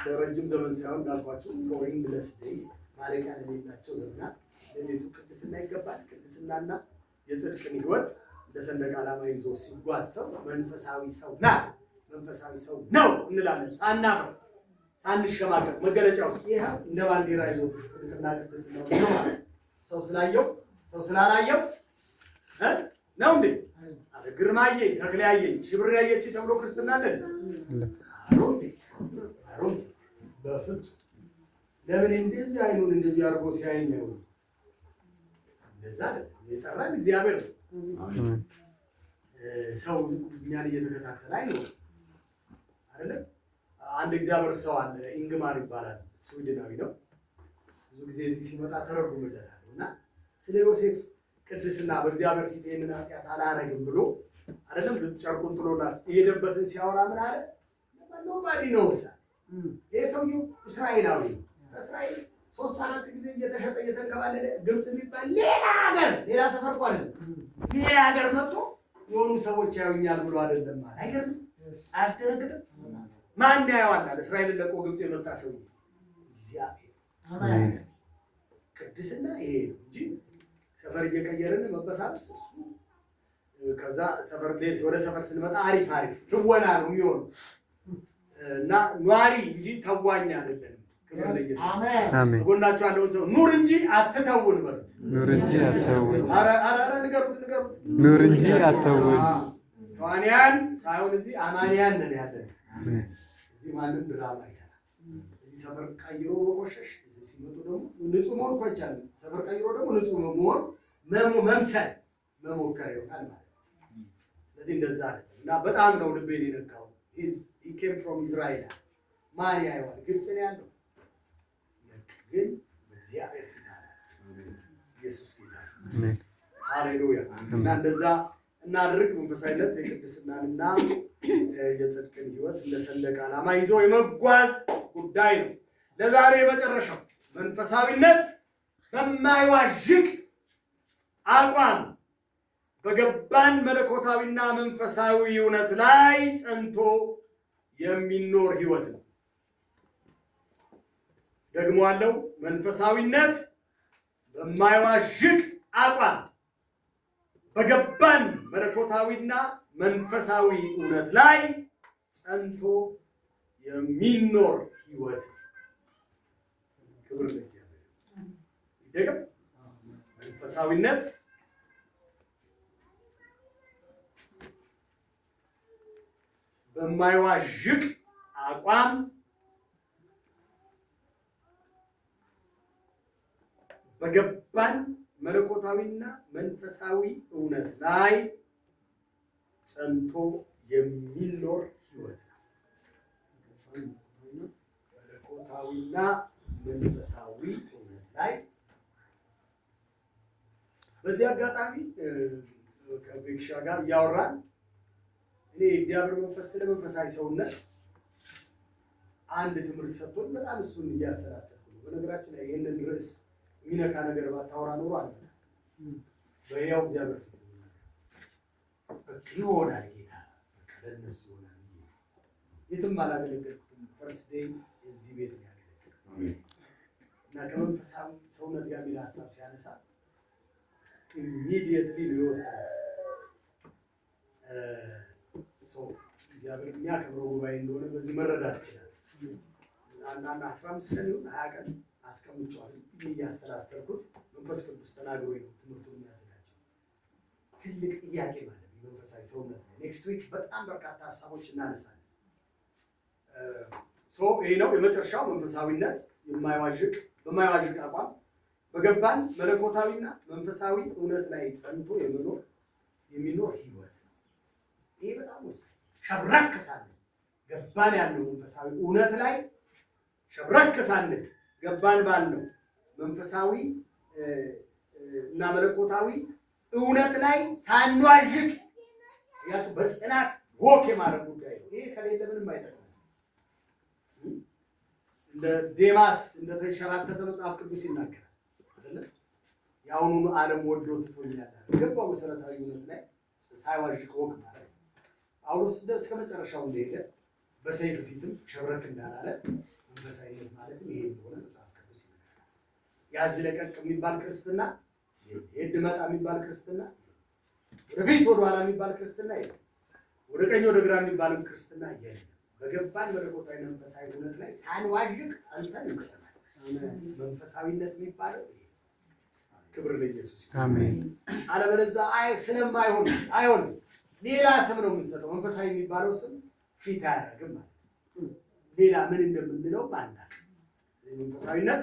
ለረጅም ዘመን ሳይሆን እንዳልኳችሁ for endless days ማለቂያ ለሌላቸው ዘመናት ለቤቱ ቅድስና ይገባል። ቅድስናና የጽድቅን ሕይወት ለሰንደቅ ዓላማ ይዞ ሲጓዝ ሰው መንፈሳዊ ሰው ናት፣ መንፈሳዊ ሰው ነው እንላለን። ሳናፍር ሳንሸማቀቅ መገለጫው ይሄ እንደ ባንዲራ ይዞ ጽድቅና ቅድስና ነው ማለት ሰው ስላየው ሰው ስላላየው ነው እንዴ? አለ ግርማዬ ተክለያየ ሽብሬያየች ተብሎ ክርስትና አለ? አሮን በፍጹም ለምን እንደዚህ አይኑን እንደዚህ አድርጎ ሲያየኝ ነው? እንደዛ የጠራን እግዚአብሔር ነው። ሰው እኛን እየተከታተለ አይደል? አንድ እግዚአብሔር ሰው አለ ኢንግማር ይባላል። ስዊድናዊ ነው። ብዙ ጊዜ እዚህ ሲመጣ ተረጉምለታል እና ስለ ዮሴፍ ቅድስና በእግዚአብሔር ፊት ይሄንን ኃጢአት አላረግም ብሎ አይደለም ጨርቁን ጥሎላት የሄደበትን ሲያወራ ምን አለ? ኖባዲ ነው ሳ ይሄ ሰውዬው እስራኤላዊ ነው። እስራኤል 3-4 ጊዜ እየተሸጠ እየተንከባለለ ግብጽ የሚባል ሌላ ሰፈር እኮ አይደለም ሌላ ሀገር መጥቶ የሆኑ ሰዎች ያዩኛል ብሎ አይደለም ማለት አይገርም? አያስደነግጥም? ማን ያየዋል? እስራኤልን ለቆ ግብጽ የመጣ ሰውዬ እግዚአብሔር። አሜን። ቅድስና ይሄ ነው እንጂ ሰፈር እየቀየርን መበሳበስ እሱ ከዛ ሰፈር ወደ ሰፈር ስንመጣ አሪፍ ትወና ነው የሚሆነው እና ኗሪ እንጂ ተዋኛ አይደለም። አሜን። ጎናችሁ ያለውን ሰው ኑር እንጂ አትተውን በሉት። ኑር እንጂ አትተውን። አረ ንገሩት። ኑር እንጂ አትተውን። ተዋንያን ሳይሆን እዚህ አማንያን ነን ያለን። እዚህ ማንም ድራማ አይሰራም። እዚህ ሰፈር ቀይሮ መቆሸሽ፣ እዚህ ሲመጡ ደግሞ ንጹህ መሆን እኮ አይቻልም። ሰፈር ቀይሮ ደግሞ ንጹህ መሆን መምሰል መሞከር ይሆናል ማለት ነው። ስለዚህ እንደዛ አይደለም እና በጣም ነው ልቤን የነካው። he came from Israel ማን ያየዋል? ግብጽ ነው ያለው ግን በእግዚአብሔር ፊት አለ። ኢየሱስ ጌታ አሜን። ሃሌሉያ። እና እንደዛ እናድርግ። መንፈሳዊነት የቅድስናንና የጽድቅን ሕይወት እንደ ሰንደቅ ዓላማ ይዞ የመጓዝ ጉዳይ ነው። ለዛሬ የመጨረሻው መንፈሳዊነት በማይዋዥቅ አቋም በገባን መለኮታዊና መንፈሳዊ እውነት ላይ ጸንቶ የሚኖር ሕይወት ነው። ደግሞ አለው መንፈሳዊነት በማይዋዥቅ አቋም በገባን መለኮታዊና መንፈሳዊ እውነት ላይ ጸንቶ የሚኖር ሕይወት። ክብር ለእግዚአብሔር። ይደገም። መንፈሳዊነት በማይዋዥቅ አቋም በገባን መለኮታዊና መንፈሳዊ እውነት ላይ ጸንቶ የሚኖር ህይወት ነው። መለኮታዊና መንፈሳዊ እውነት ላይ በዚህ አጋጣሚ ከቤክሻ ጋር እያወራን እኔ እግዚአብሔር መንፈስ ስለ መንፈሳዊ ሰውነት አንድ ትምህርት ሰጥቶን በጣም እሱን እያሰላሰልኩ ነው። በነገራችን ላይ ይህንን ርዕስ የሚነካ ነገር ባታወራ ኖሮ አለ በያው እግዚአብሔር ይሆናል ጌታ ለእነሱ ይሆናል። የትም አላገለገልኩትም። ፈርስት ዴይ እዚህ ቤት ያገለግል እና ከመንፈሳዊ ሰውነት ጋር የሚል ሀሳብ ሲያነሳ ኢሚዲየትሊ ሊወሰድ እግዚአብሔር የሚያከብረው ጉባኤ እንደሆነ በዚህ መረዳት ይችላል። አንዳንድ 15 ቀን ይሁን 20 ቀን አስቀምጬዋለሁ እያሰላሰልኩት መንፈስ ቅዱስ ተናግሮኝ ነው ትምህርቱን የሚያዘጋጀው። ትልቅ ጥያቄ ማለት ነው መንፈሳዊ ሰውነት ነው። ኔክስት ዊክ በጣም በርካታ ሀሳቦች እናነሳለን። ይሄ ነው የመጨረሻው መንፈሳዊነት በማይዋዥቅ አቋም በገባን መለኮታዊና መንፈሳዊ እውነት ላይ ጸንቶ የሚኖር ህይወት ነው። ይሄ በጣም ወሳኝ። ሸብረክ ሳንል ገባን ያለው መንፈሳዊ እውነት ላይ ሸብረክ ሳንል ገባን ባልነው መንፈሳዊ እና መለኮታዊ እውነት ላይ ሳንዋዥቅ ያቱ በጽናት ወክ የማድረግ ጉዳይ ነው። ይሄ ከሌለ ምንም አይጠቅምም። እንደ ዴማስ እንደተንሸራተተ መጽሐፍ ቅዱስ ይናገራል አይደል? የአሁኑን ዓለም ወዶ ትቶኛል። ገባው መሰረታዊ እውነት ላይ ሳይዋዥቅ ወክ ማለት ጳውሎስ እስከ መጨረሻው እንደሄደ በሰይፍ ፊትም ሸብረክ እንዳላለ መንፈሳዊነት ማለትም ይሄ እንደሆነ መጽሐፍ ቅዱስ ይናገራል። ያዝ ለቀቅ የሚባል ክርስትና ሄድ መጣ የሚባል ክርስትና ወደፊት ወደ ኋላ የሚባል ክርስትና የለም። ወደ ቀኝ ወደ ግራ የሚባልም ክርስትና የለም። በገባን መለኮታዊ መንፈሳዊ እውነት ላይ ሳንዋዥቅ ጸንተን እንቀጥላለን። መንፈሳዊነት የሚባለው ይሄ። ክብር ለኢየሱስ ይሁን። አሜን። አለበለዚያ አይሆንም። ሌላ ስም ነው የምንሰጠው። መንፈሳዊ የሚባለው ስም ፊት አያደርግም ማለት ነው። ሌላ ምን እንደምንለው ባናውቅም መንፈሳዊነት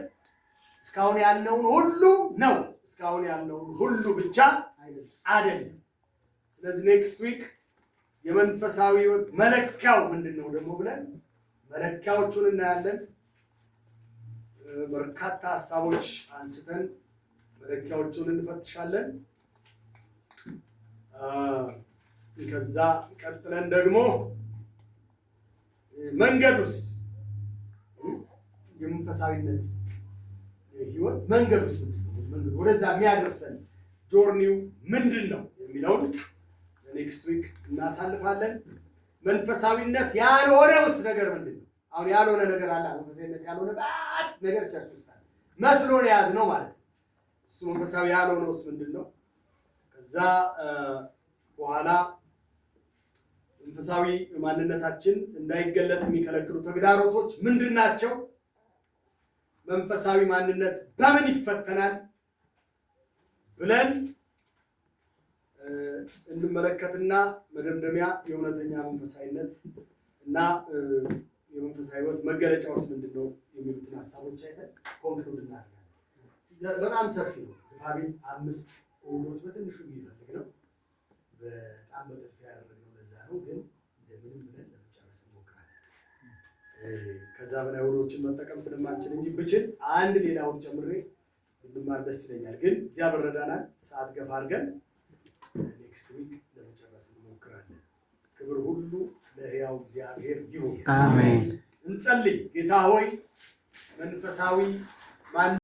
እስካሁን ያልነውን ሁሉ ነው። እስካሁን ያልነውን ሁሉ ብቻ አይደለም። ስለዚህ ኔክስት ዊክ የመንፈሳዊ ህይወት መለኪያው ምንድነው ደግሞ ብለን መለኪያዎቹን እናያለን። በርካታ ሀሳቦች አንስተን መለኪያዎቹን እንፈትሻለን። ከዛ ቀጥለን ደግሞ መንገዱስ የመንፈሳዊነት ህይወት መንገዱስ ምንድነው? ወደዛ የሚያደርሰን ጆርኒው ምንድነው የሚለውን ኔክስት ዊክ እናሳልፋለን። መንፈሳዊነት ያልሆነውስ ነገር ምንድነው? አሁን ያልሆነ ነገር አለ። መንፈሳዊነት ያልሆነ ነገር ቸርች ውስጥ አለ መስሎን የያዝነው ማለት ነው። እሱ መንፈሳዊ ያልሆነውስ ምንድነው? ከዛ በኋላ መንፈሳዊ ማንነታችን እንዳይገለጥ የሚከለክሉ ተግዳሮቶች ምንድናቸው? መንፈሳዊ ማንነት በምን ይፈተናል ብለን እንመለከትና መደምደሚያ የእውነተኛ መንፈሳዊነት እና የመንፈሳዊ ህይወት መገለጫውስ ምንድነው የሚሉትን ሀሳቦች አይተን ኮንክሉድ እናደርጋለን። በጣም ሰፊ ነው። ፋቢል 5 እውሎች በትንሹ የሚፈልግ ነው። በጣም በጥልቅ ያደረግነው ለዛ ነው። ግን እንደምንም ብለን ለመጨረስ እንሞክራለን። ከዛ በላይ እውሎችን መጠቀም ስለማንችል እንጂ ብችል አንድ ሌላ እውል ጨምሬ እንድማር ደስ ይለኛል። ግን እግዚአብሔር ረዳናል። ሰዓት ገፋ አድርገን ኔክስት ዊክ ለመጨረስ እንሞክራለን። ክብር ሁሉ ለሕያው እግዚአብሔር ይሁን። አሜን። እንጸልይ። ጌታ ሆይ መንፈሳዊ